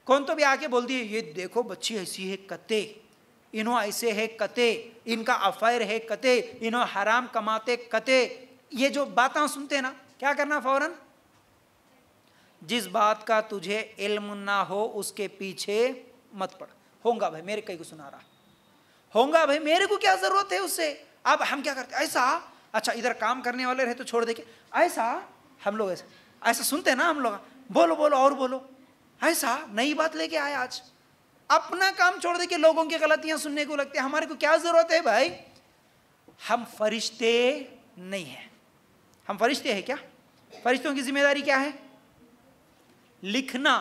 कौन तो भी आके बोल दिए, ये देखो बच्ची ऐसी है कते, इन्हों ऐसे है कते, इनका अफेयर है कते, इन्हों हराम कमाते कते, ये जो बातें सुनते ना, क्या करना फौरन, जिस बात का तुझे इल्म ना हो उसके पीछे मत पड़। होगा भाई, मेरे कई को सुना रहा होगा भाई, मेरे को क्या जरूरत है उससे। अब हम क्या करते, ऐसा, अच्छा इधर काम करने वाले रहे तो छोड़ दे के, ऐसा हम लोग ऐसा सुनते हैं ना हम लोग, बोलो बोलो और बोलो, ऐसा नई बात लेके आए आज, अपना काम छोड़ दे के लोगों की गलतियां सुनने को लगते हैं। हमारे को क्या जरूरत है भाई, हम फरिश्ते नहीं हैं। हम फरिश्ते हैं क्या? फरिश्तों की जिम्मेदारी क्या है? लिखना।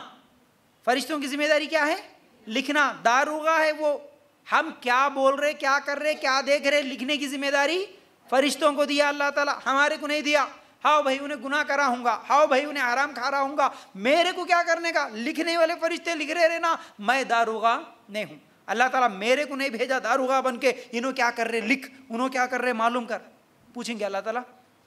फरिश्तों की जिम्मेदारी क्या है? लिखना। दारोगा है वो, हम क्या बोल रहे, क्या कर रहे, क्या देख रहे, लिखने की जिम्मेदारी फरिश्तों को दिया अल्लाह ताला, हमारे को नहीं दिया। हाँ भाई उन्हें गुनाह करा हूँगा, हाँ भाई उन्हें हराम खा रहा हूँगा, मेरे को क्या करने का, लिखने वाले फरिश्ते लिख रहे ना, मैं दारोगा नहीं हूँ। अल्लाह ताला मेरे को नहीं भेजा दारुगा बन के इन्हों क्या कर रहे लिख, उन्हों क्या कर रहे मालूम कर। पूछेंगे अल्लाह ताला,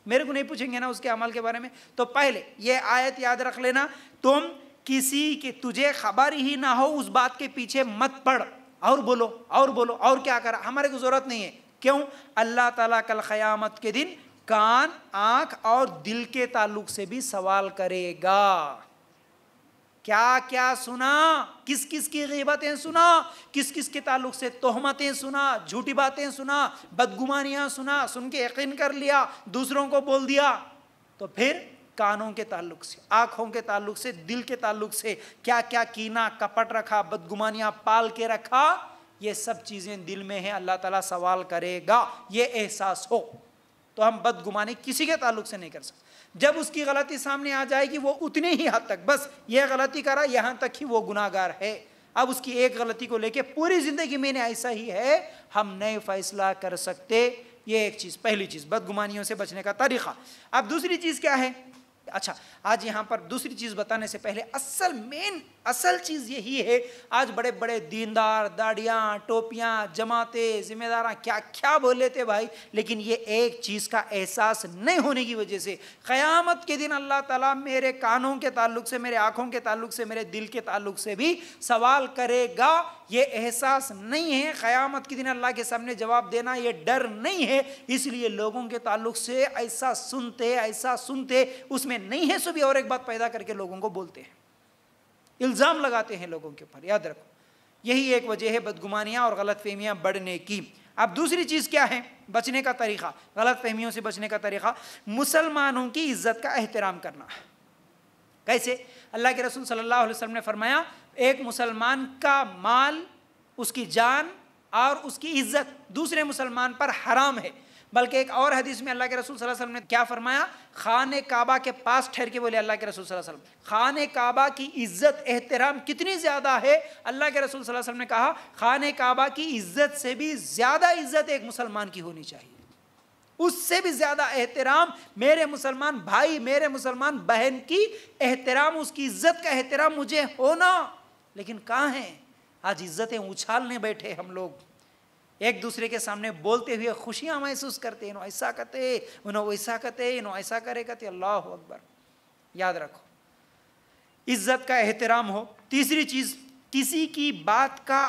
मेरे को नहीं पूछेंगे ना उसके अमल के बारे में। तो पहले ये आयत याद रख लेना, तुम किसी के तुझे खबर ही ना हो उस बात के पीछे मत पड़ और बोलो और बोलो और क्या करा, हमारे को जरूरत नहीं है। क्यों? अल्लाह ताला कल क़यामत के दिन कान, आंख और दिल के ताल्लुक से भी सवाल करेगा। क्या क्या सुना, किस किस की ग़ीबतें सुना, किस किस के ताल्लुक से तोहमतें सुना, झूठी बातें सुना, बदगुमानियां सुना, सुन के यकीन कर लिया, दूसरों को बोल दिया। तो फिर कानों के ताल्लुक से, आंखों के ताल्लुक से, दिल के ताल्लुक से क्या क्या कीना कपट रखा, बदगुमानियां पाल के रखा, ये सब चीज़ें दिल में हैं, अल्लाह ताला सवाल करेगा। ये एहसास हो तो हम बदगुमानी किसी के ताल्लुक से नहीं कर सकते। जब उसकी गलती सामने आ जाएगी वो उतनी ही हद तक, बस ये गलती करा यहाँ तक ही वो गुनाहगार है, अब उसकी एक गलती को लेके पूरी ज़िंदगी में ऐसा ही है, हम नए फैसला कर सकते। ये एक चीज़, पहली चीज़ बदगुमानियों से बचने का तरीक़ा। अब दूसरी चीज़ क्या है? अच्छा, आज यहाँ पर दूसरी चीज़ बताने से पहले असल चीज़ यही है, आज बड़े बड़े दीनदार दाढ़ियाँ, टोपियाँ, जमाते, जिम्मेदार क्या क्या बोल लेते भाई, लेकिन ये एक चीज़ का एहसास नहीं होने की वजह से क़यामत के दिन अल्लाह ताला मेरे कानों के ताल्लुक से, मेरे आँखों के ताल्लुक से, मेरे दिल के ताल्लुक से भी सवाल करेगा। ये एहसास नहीं है, क़यामत के दिन अल्लाह के सामने जवाब देना ये डर नहीं है, इसलिए लोगों के ताल्लुक से ऐसा सुनते उसमें नहीं है सो भी और एक बात पैदा करके लोगों को बोलते हैं, इल्ज़ाम लगाते हैं लोगों के ऊपर। याद रखो, यही एक वजह है बदगुमानियाँ और गलतफहमियाँ बढ़ने की। अब दूसरी चीज़ क्या है बचने का तरीक़ा, गलतफहमियों से बचने का तरीक़ा? मुसलमानों की इज़्ज़त का एहतराम करना। कैसे? अल्लाह के रसूल सल्लल्लाहु अलैहि वसल्लम ने फरमाया, एक मुसलमान का माल, उसकी जान और उसकी इज़्ज़त दूसरे मुसलमान पर हराम है। बल्कि एक और हदीस में अल्लाह के रसूल सल्लल्लाहु अलैहि वसल्लम ने क्या फरमाया? खाने काबा के पास ठहर के बोले अल्लाह के रसूल सल्लल्लाहु अलैहि वसल्लम, खाने काबा की इज़्ज़त एहतराम कितनी ज़्यादा है? अल्लाह के रसूल सल्लल्लाहु अलैहि वसल्लम ने कहा, खाने काबा की इज़्ज़त से भी ज़्यादा इज़्ज़त एक मुसलमान की होनी चाहिए, उससे भी ज़्यादा एहतराम मेरे मुसलमान भाई, मेरे मुसलमान बहन की एहतराम, उसकी इज़्ज़त का एहतराम मुझे होना। लेकिन कहाँ हैं आज? इज़्ज़तें उछालने बैठे हम लोग, एक दूसरे के सामने बोलते हुए खुशियाँ महसूस करते, इन्हों ऐसा करते, उन्हों वैसा करते, इन्हों ऐसा करे करते। अल्लाह अकबर। याद रखो, इज़्ज़त का एहतराम हो। तीसरी चीज़, किसी की बात का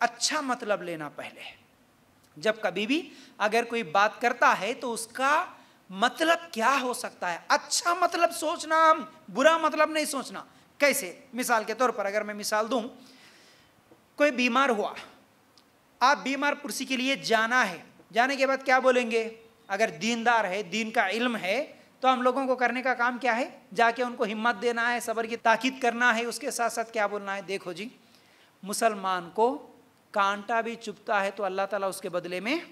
अच्छा मतलब लेना। पहले जब कभी भी अगर कोई बात करता है तो उसका मतलब क्या हो सकता है, अच्छा मतलब सोचना, बुरा मतलब नहीं सोचना। कैसे? मिसाल के तौर पर अगर मैं मिसाल दूं, कोई बीमार हुआ, आप बीमार पुरसी के लिए जाना है, जाने के बाद क्या बोलेंगे? अगर दीनदार है, दीन का इल्म है, तो हम लोगों को करने का काम क्या है? जाके उनको हिम्मत देना है, सब्र की ताकीद करना है। उसके साथ साथ क्या बोलना है? देखो जी, मुसलमान को कांटा भी चुभता है तो अल्लाह ताला उसके बदले में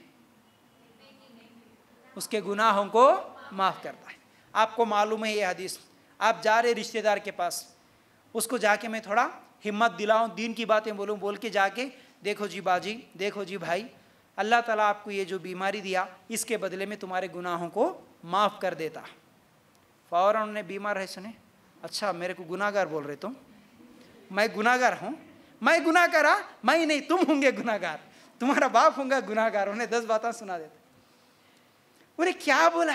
उसके गुनाहों को माफ़ करता है। आपको मालूम है ये हदीस, आप जा रहे रिश्तेदार के पास, उसको जाके मैं थोड़ा हिम्मत दिलाऊं, दीन की बातें बोलूं, बोल के जाके, देखो जी बाजी, देखो जी भाई, अल्लाह ताला आपको ये जो बीमारी दिया इसके बदले में तुम्हारे गुनाहों को माफ़ कर देता। फ़ौरन उन्होंने बीमार है सुने, अच्छा मेरे को गुनाहगार बोल रहे तुम? मैं गुनाहगार हूँ? मैं गुनाह करा? मैं नहीं, तुम होंगे गुनाहगार, तुम्हारा बाप होगा गुनाहगार। उन्हें 10 बातें सुना देते। उन्हें क्या बोला?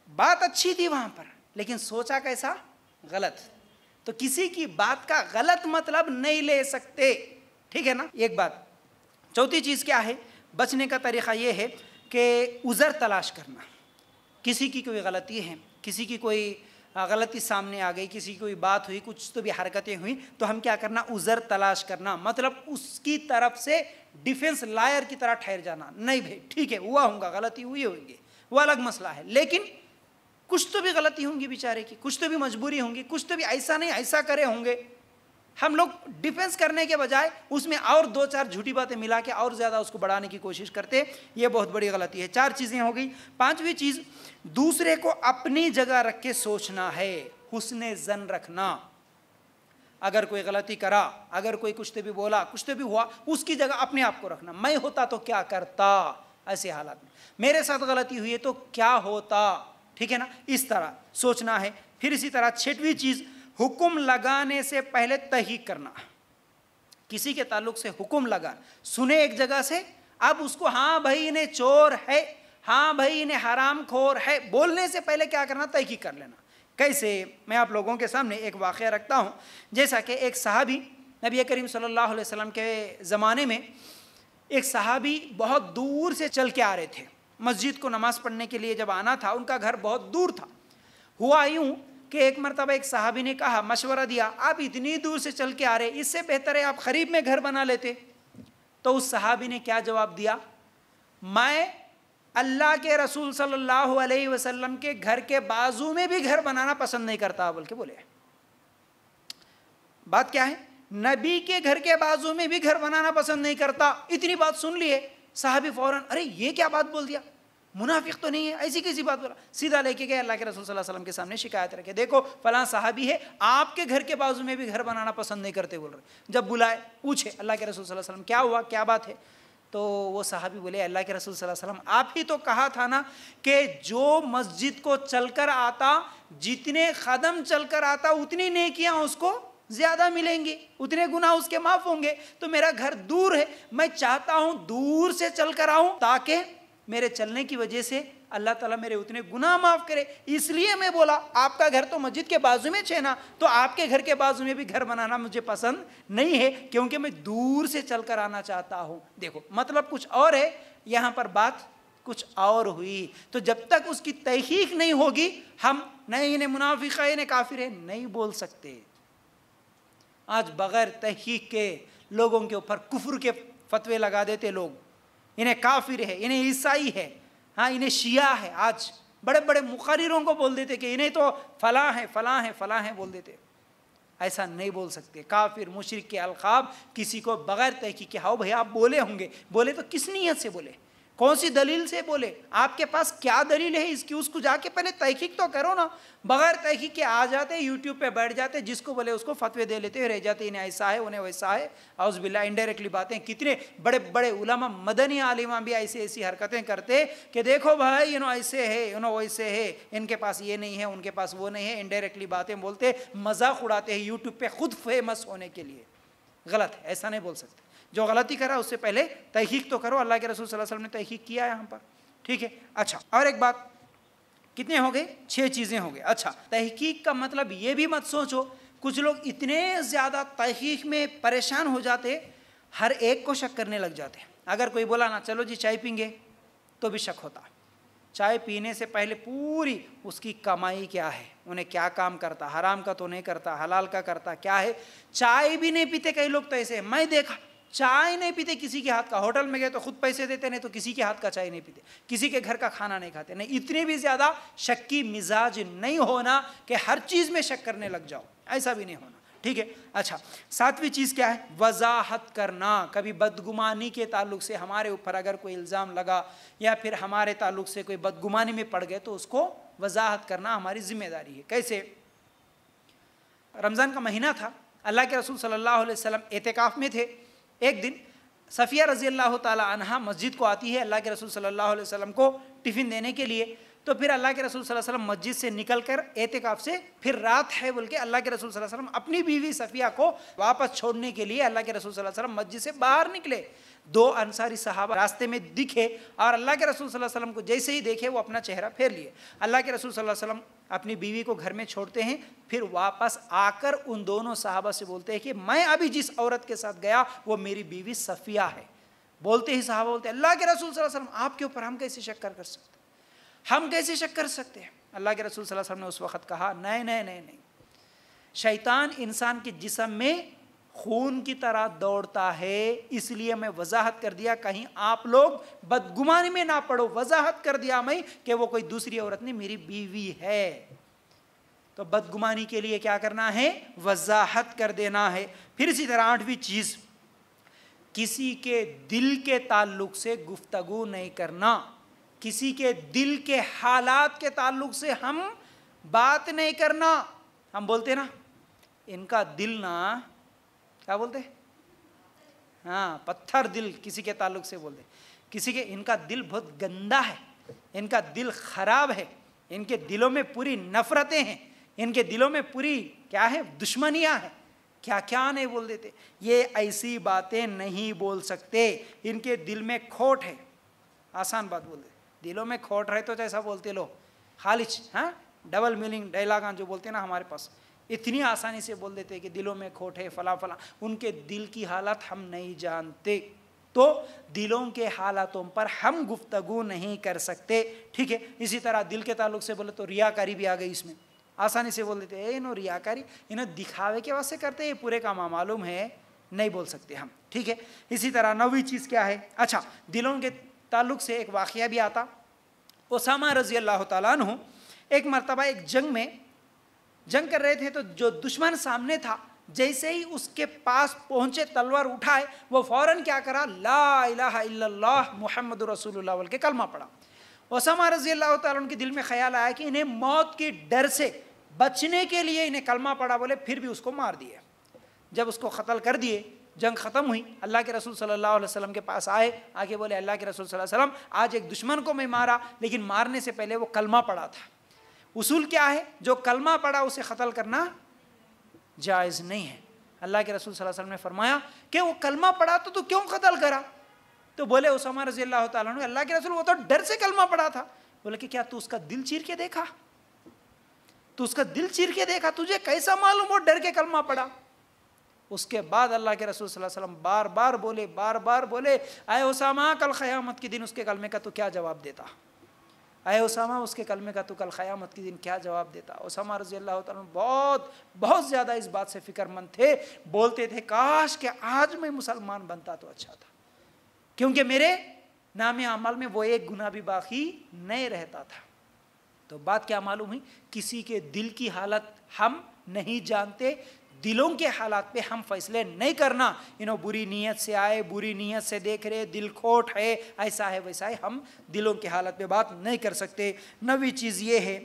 बात अच्छी थी वहाँ पर, लेकिन सोचा कैसा? गलत। तो किसी की बात का गलत मतलब नहीं ले सकते, ठीक है ना? एक बात। चौथी चीज़ क्या है बचने का तरीक़ा? ये है कि उज़र तलाश करना। किसी की कोई गलती है, किसी की कोई गलती सामने आ गई, किसी की कोई बात हुई, कुछ तो भी हरकतें हुई, तो हम क्या करना? उज़र तलाश करना, मतलब उसकी तरफ से डिफेंस लायर की तरह ठहर जाना। नहीं भाई ठीक है, हुआ होगा, गलती हुई होगी, वो अलग मसला है, लेकिन कुछ तो भी गलती होंगी बेचारे की, कुछ तो भी मजबूरी होंगी, कुछ तो भी ऐसा नहीं ऐसा करे होंगे। हम लोग डिफेंस करने के बजाय उसमें और 2-4 झूठी बातें मिला के और ज़्यादा उसको बढ़ाने की कोशिश करते, ये बहुत बड़ी गलती है। 4 चीज़ें हो गई। 5वीं चीज़, दूसरे को अपनी जगह रख के सोचना है, हुस्ने ज़न रखना। अगर कोई गलती करा, अगर कोई कुछ तो भी बोला, कुछ तो भी हुआ, उसकी जगह अपने आप को रखना। मैं होता तो क्या करता ऐसे हालात में, मेरे साथ गलती हुई है तो क्या होता, ठीक है ना? इस तरह सोचना है। फिर इसी तरह 6वीं चीज़, हुक्म लगाने से पहले तहकीक करना। किसी के ताल्लुक से हुक्म लगा, सुने एक जगह से, अब उसको हाँ भाई इन्हें चोर है, हाँ भाई इन्हें हराम खोर है, बोलने से पहले क्या करना, तहकीक कर लेना। कैसे? मैं आप लोगों के सामने एक वाक़या रखता हूँ। जैसा कि एक सहाबी, नबी करीम सल्लल्लाहु अलैहि वसल्लम के ज़माने में एक सहाबी बहुत दूर से चल के आ रहे थे, मस्जिद को नमाज़ पढ़ने के लिए जब आना था, उनका घर बहुत दूर था। हुआ यूँ कि एक मरतबा एक सहाबी ने कहा, मशवरा दिया, आप इतनी दूर से चल के आ रहे, इससे बेहतर है आप करीब में घर बना लेते। तो उस सहाबी ने क्या जवाब दिया, मैं अल्लाह के रसूल सल्लल्लाहु अलैहि वसल्लम के घर के बाजू में भी घर बनाना पसंद नहीं करता, बोल के बोले। बात क्या है, नबी के घर के बाजू में भी घर बनाना पसंद नहीं करता। इतनी बात सुन लिए साहबी फौरन, अरे ये क्या बात बोल दिया, मुनाफिक तो नहीं है, ऐसी कैसी बात बोला। सीधा लेके गए अल्लाह के रसूल सल्लल्लाहु अलैहि वसल्लम के सामने शिकायत रखे, देखो फलां साहबी है, आपके घर के बाजू में भी घर बनाना पसंद नहीं करते बोल रहे। जब बुलाए, पूछे अल्लाह के रसूल सल्लल्लाहु अलैहि वसल्लम क्या हुआ, क्या बात है, तो वो साहबी बोले, अल्लाह के रसूल सल्लल्लाहु अलैहि वसल्लम आप ही तो कहा था ना कि जो मस्जिद को चलकर आता, जितने कदम चलकर आता उतनी नेकियां उसको ज्यादा मिलेंगी, उतने गुनाह उसके माफ होंगे। तो मेरा घर दूर है, मैं चाहता हूं दूर से चलकर आऊं ताकि मेरे चलने की वजह से अल्लाह ताला मेरे उतने गुनाह माफ करे। इसलिए मैं बोला, आपका घर तो मस्जिद के बाजू में छे ना, तो आपके घर के बाजू में भी घर बनाना मुझे पसंद नहीं है, क्योंकि मैं दूर से चलकर आना चाहता हूं। देखो मतलब कुछ और है, यहां पर बात कुछ और हुई। तो जब तक उसकी तहकीक नहीं होगी, हम नहीं इन्हें मुनाफिक है, इन्हें काफिर है नहीं बोल सकते। आज बगैर तहकीक के लोगों के ऊपर कुफ्र के फतवे लगा देते लोग, इन्हें काफिर है, इन्हें ईसाई है, हाँ इन्हें शिया है। आज बड़े बड़े मुक़र्रिरों को बोल देते कि इन्हें तो फलां है फलां है फलां है बोल देते। ऐसा नहीं बोल सकते। काफिर मुशरिक के अलक़ाब किसी को बगैर तहकीक के, हाँ भाई आप बोले होंगे, बोले तो किस नीयत से बोले, कौन सी दलील से बोले, आपके पास क्या दलील है इसकी, उसको जाके पहले तहकीक तो करो ना। बगैर तहकीक के आ जाते, यूट्यूब पे बैठ जाते, जिसको बोले उसको फतवे दे लेते, रह जाते, इन्हें ऐसा है उन्हें वैसा है। औज़ बिल्लाह, इनडायरेक्टली बातें। कितने बड़े बड़े उलमा, मदनी आलिमा भी ऐसी ऐसी हरकतें करते कि देखो भाई ऐसे है, वैसे है, इनके पास ये नहीं है, उनके पास वो नहीं है। इनडायरेक्टली बातें बोलते, मजाक उड़ाते हैं यूट्यूब पे खुद फेमस होने के लिए। गलत है, ऐसा नहीं बोल सकते। जो गलती करा उससे पहले तहकीक तो करो। अल्लाह के रसूल सल्लल्लाहु अलैहि वसल्लम ने तहकीक किया है यहाँ पर, ठीक है। अच्छा, और एक बात, कितने हो गए, 6 चीज़ें हो गए। अच्छा, तहकीक का मतलब ये भी मत सोचो, कुछ लोग इतने ज़्यादा तहकीक में परेशान हो जाते, हर एक को शक करने लग जाते। अगर कोई बोला ना चलो जी चाय पीएंगे, तो भी शक होता। चाय पीने से पहले पूरी उसकी कमाई क्या है, उन्हें क्या काम करता, हराम का तो नहीं करता, हलाल का करता, क्या है। चाय भी नहीं पीते कई लोग तो ऐसे, मैं देखा चाय नहीं पीते किसी के हाथ का, होटल में गए तो खुद पैसे देते, नहीं तो किसी के हाथ का चाय नहीं पीते, किसी के घर का खाना नहीं खाते। नहीं, इतने भी ज़्यादा शक्की मिजाज नहीं होना कि हर चीज़ में शक करने लग जाओ, ऐसा भी नहीं होना, ठीक है। अच्छा, 7वीं चीज़ क्या है, वजाहत करना। कभी बदगुमानी के ताल्लुक से हमारे ऊपर अगर कोई इल्ज़ाम लगा या फिर हमारे ताल्लुक से कोई बदगुमानी में पड़ गए, तो उसको वजाहत करना हमारी जिम्मेदारी है। कैसे? रमज़ान का महीना था, अल्लाह के रसूल सल्लल्लाहु अलैहि वसल्लम एतिकाफ़ में थे। एक दिन सफ़िया रज़ी अल्लाह ताला अन्हा मस्जिद को आती है अल्लाह के रसूल सल्लल्लाहु अलैहि वसल्लम को टिफ़िन देने के लिए। तो फिर अल्लाह के रसूल सल्लल्लाहु अलैहि वसल्लम मस्जिद से निकलकर एतिकाफ़ से, फिर रात है बोल के अल्लाह के रसूल सल्लल्लाहु अलैहि वसल्लम अपनी बीवी सफ़िया को वापस छोड़ने के लिए अल्लाह के रसूल सल्लल्लाहु अलैहि वसल्लम मस्जिद से बाहर निकले। 2 अंसारी सहाबा रास्ते में दिखे और अल्लाह के रसूल सल्लल्लाहु अलैहि वसल्लम को जैसे ही देखे वो अपना चेहरा फेर लिए। अल्लाह के रसूल सल्लल्लाहु अलैहि वसल्लम अपनी बीवी को घर में छोड़ते हैं, फिर वापस आकर उन दोनों सहाबा से बोलते हैं कि मैं अभी जिस औरत के साथ गया वो मेरी बीवी सफ़िया है। बोलते ही सहाबा बोलते हैं, अल्लाह के रसूल सल्लल्लाहु अलैहि वसल्लम आपके ऊपर हम कैसे शक कर सकते, हम कैसे शक कर सकते हैं। अल्लाह के रसूल सल्लल्लाहु अलैहि वसल्लम ने उस वक़्त कहा, नहीं नहीं नहीं नहीं, शैतान इंसान के जिस्म में खून की तरह दौड़ता है, इसलिए मैं वजाहत कर दिया कहीं आप लोग बदगुमानी में ना पड़ो। वजाहत कर दिया मैं कि वो कोई दूसरी औरत नहीं, मेरी बीवी है। तो बदगुमानी के लिए क्या करना है, वजाहत कर देना है। फिर इसी तरह 8वीं चीज़, किसी के दिल के ताल्लुक से गुफ्तगू नहीं करना। किसी के दिल के हालात के ताल्लुक से हम बात नहीं करना। हम बोलते ना इनका दिल ना, क्या बोलते, हाँ पत्थर दिल, किसी के ताल्लुक से बोलते, किसी के इनका दिल बहुत गंदा है, इनका दिल खराब है, इनके दिलों में पूरी नफरतें हैं, इनके दिलों में पूरी क्या है, दुश्मनियां हैं। क्या क्या नहीं बोल देते। ये ऐसी बातें नहीं बोल सकते, इनके दिल में खोट है। आसान बात बोल दे, दिलों में खोट रहे तो जैसा बोलते लो खालिच, हाँ डबल मीनिंग डायलॉग जो बोलते हैं ना हमारे पास, इतनी आसानी से बोल देते हैं कि दिलों में खोट है फला फला। उनके दिल की हालत हम नहीं जानते, तो दिलों के हालातों पर हम गुफ्तगू नहीं कर सकते, ठीक है। इसी तरह दिल के ताल्लुक से बोले तो रियाकारी भी आ गई इसमें, आसानी से बोल देते हैं इन्हों रियाकारी, इन्हें दिखावे के वास्ते करते हैं, पूरे काम मालूम है नहीं बोल सकते हम, ठीक है। इसी तरह नवी चीज़ क्या है, अच्छा दिलों के ताल्लुक से एक वाक़या भी आता। उसामा रज़ी अल्लाह ताला अन्हु एक मरतबा एक जंग में जंग कर रहे थे, तो जो दुश्मन सामने था जैसे ही उसके पास पहुंचे तलवार उठाए, वो फौरन क्या करा, ला इलाहा इल्लल्लाह मुहम्मदुर रसूलुल्लाह बोल के कलमा पड़ा। उसामा रज़ी अल्लाह ताला उनके दिल में ख्याल आया कि इन्हें मौत के डर से बचने के लिए इन्हें कलमा पड़ा बोले, फिर भी उसको मार दिए। जब उसको कत्ल कर दिए, जंग ख़त्म हुई, अल्लाह के रसूल सल्लल्लाहु अलैहि वसल्लम के पास आए, आके बोले अल्लाह के रसूल सल्लल्लाहु अलैहि वसल्लम आज एक दुश्मन को मैं मारा, लेकिन मारने से पहले वो कलमा पड़ा था। उसूल क्या है, जो कलमा पड़ा उसे कत्ल करना जायज़ नहीं है। अल्लाह के रसूल सल्लल्लाहु अलैहि वसल्लम ने फरमाया कि वो कलमा पड़ा तो क्यों कत्ल करा। तो बोले उसामा रज़ी अल्लाह ताला अन्हु, अल्लाह के रसूल वो तो डर से कलमा पड़ा था। बोले कि क्या तू उसका दिल चीर के देखा, तू उसका दिल चीर के देखा, तुझे कैसा मालूम वो डर के कलमा पड़ा। उसके बाद अल्लाह के रसूल सल्लल्लाहु अलैहि वसल्लम बार बार बोले आए उसामा कल क़यामत के दिन उसके कलमे का तू क्या जवाब देता, आए उसामा उसके कलमे का तू कल क़यामत के दिन क्या जवाब देता। उसामा रज़ी अल्लाह ताला बहुत ज़्यादा इस बात से फ़िक्रमंद थे, बोलते थे काश कि आज मैं मुसलमान बनता तो अच्छा था, क्योंकि मेरे नाम अमल में वो एक गुनाह भी बाकी नहीं रहता था। तो बात क्या मालूम हुई, किसी के दिल की हालत हम नहीं जानते, दिलों के हालात पे हम फैसले नहीं करना। इन्हों बुरी नीयत से आए, बुरी नीयत से देख रहे, दिल खोट है, ऐसा है वैसा है, हम दिलों की हालत पे बात नहीं कर सकते। नवी चीज़ ये है,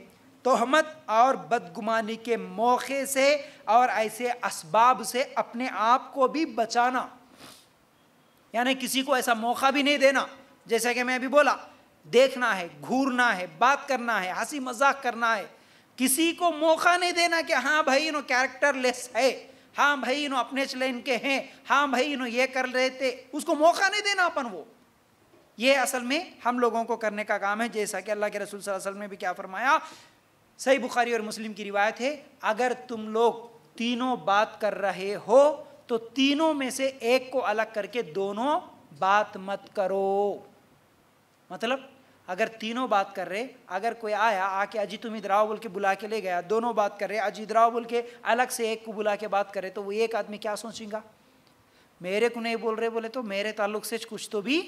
तोहमत और बदगुमानी के मौके से और ऐसे असबाब से अपने आप को भी बचाना, यानी किसी को ऐसा मौका भी नहीं देना। जैसा कि मैं अभी बोला, देखना है, घूरना है, बात करना है, हंसी मजाक करना है, किसी को मौका नहीं देना कि हाँ भाई इन्हों कैरेक्टरलेस है, हाँ भाई इन्हों अपने चलेन के हैं, हाँ भाई इन्हों ये कर रहे थे, उसको मौका नहीं देना अपन। वो ये असल में हम लोगों को करने का काम है। जैसा कि अल्लाह के रसूल सल्लल्लाहु अलैहि वसल्लम ने भी क्या फरमाया, सही बुखारी और मुस्लिम की रिवायत है, अगर तुम लोग तीनों बात कर रहे हो तो तीनों में से एक को अलग करके दोनों बात मत करो। मतलब अगर तीनों बात कर रहे, अगर कोई आया आके अजी तुम इधर आओ बोल के बुला के ले गया, दोनों बात कर रहे, अजी इधर आओ बोल के अलग से एक को बुला के बात करे, तो वो एक आदमी क्या सोचेगा, मेरे को नहीं बोल रहे बोले तो मेरे ताल्लुक से कुछ तो भी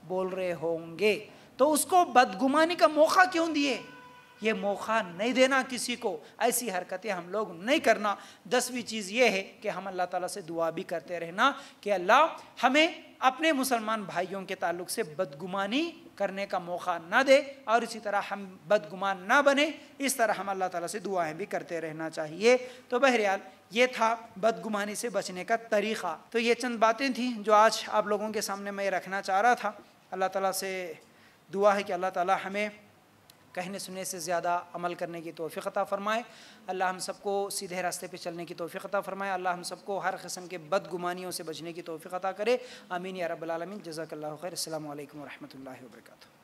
बोल रहे होंगे, तो उसको बदगुमानी का मौका क्यों दिए। ये मौका नहीं देना किसी को, ऐसी हरकतें हम लोग नहीं करना। 10वीं चीज़ ये है कि हम अल्लाह ताला से दुआ भी करते रहना कि अल्लाह हमें अपने मुसलमान भाइयों के ताल्लुक से बदगुमानी करने का मौका ना दे, और इसी तरह हम बदगुमान ना बने, इस तरह हम अल्लाह ताला से दुआएं भी करते रहना चाहिए। तो बहरहाल ये था बदगुमानी से बचने का तरीक़ा। तो ये चंद बातें थी जो आज आप लोगों के सामने मैं रखना चाह रहा था। अल्लाह ताला से दुआ है कि अल्लाह ताला हमें कहने सुनने से ज़्यादा अमल करने की तौफ़ीक़ अता फ़रमाए। अल्लाह हम सबको सीधे रास्ते पे चलने की तौफ़ीक़ अता फ़रमाए। अल्लाह हम सबको हर किस्म के बदगुमानियों से बचने की तौफ़ीक़ अता करे। आमीन या रब्बल आलमीन। जज़ाकल्लाहु खैर। अस्सलामु अलैकुम व रहमतुल्लाहि व बरकातुहू।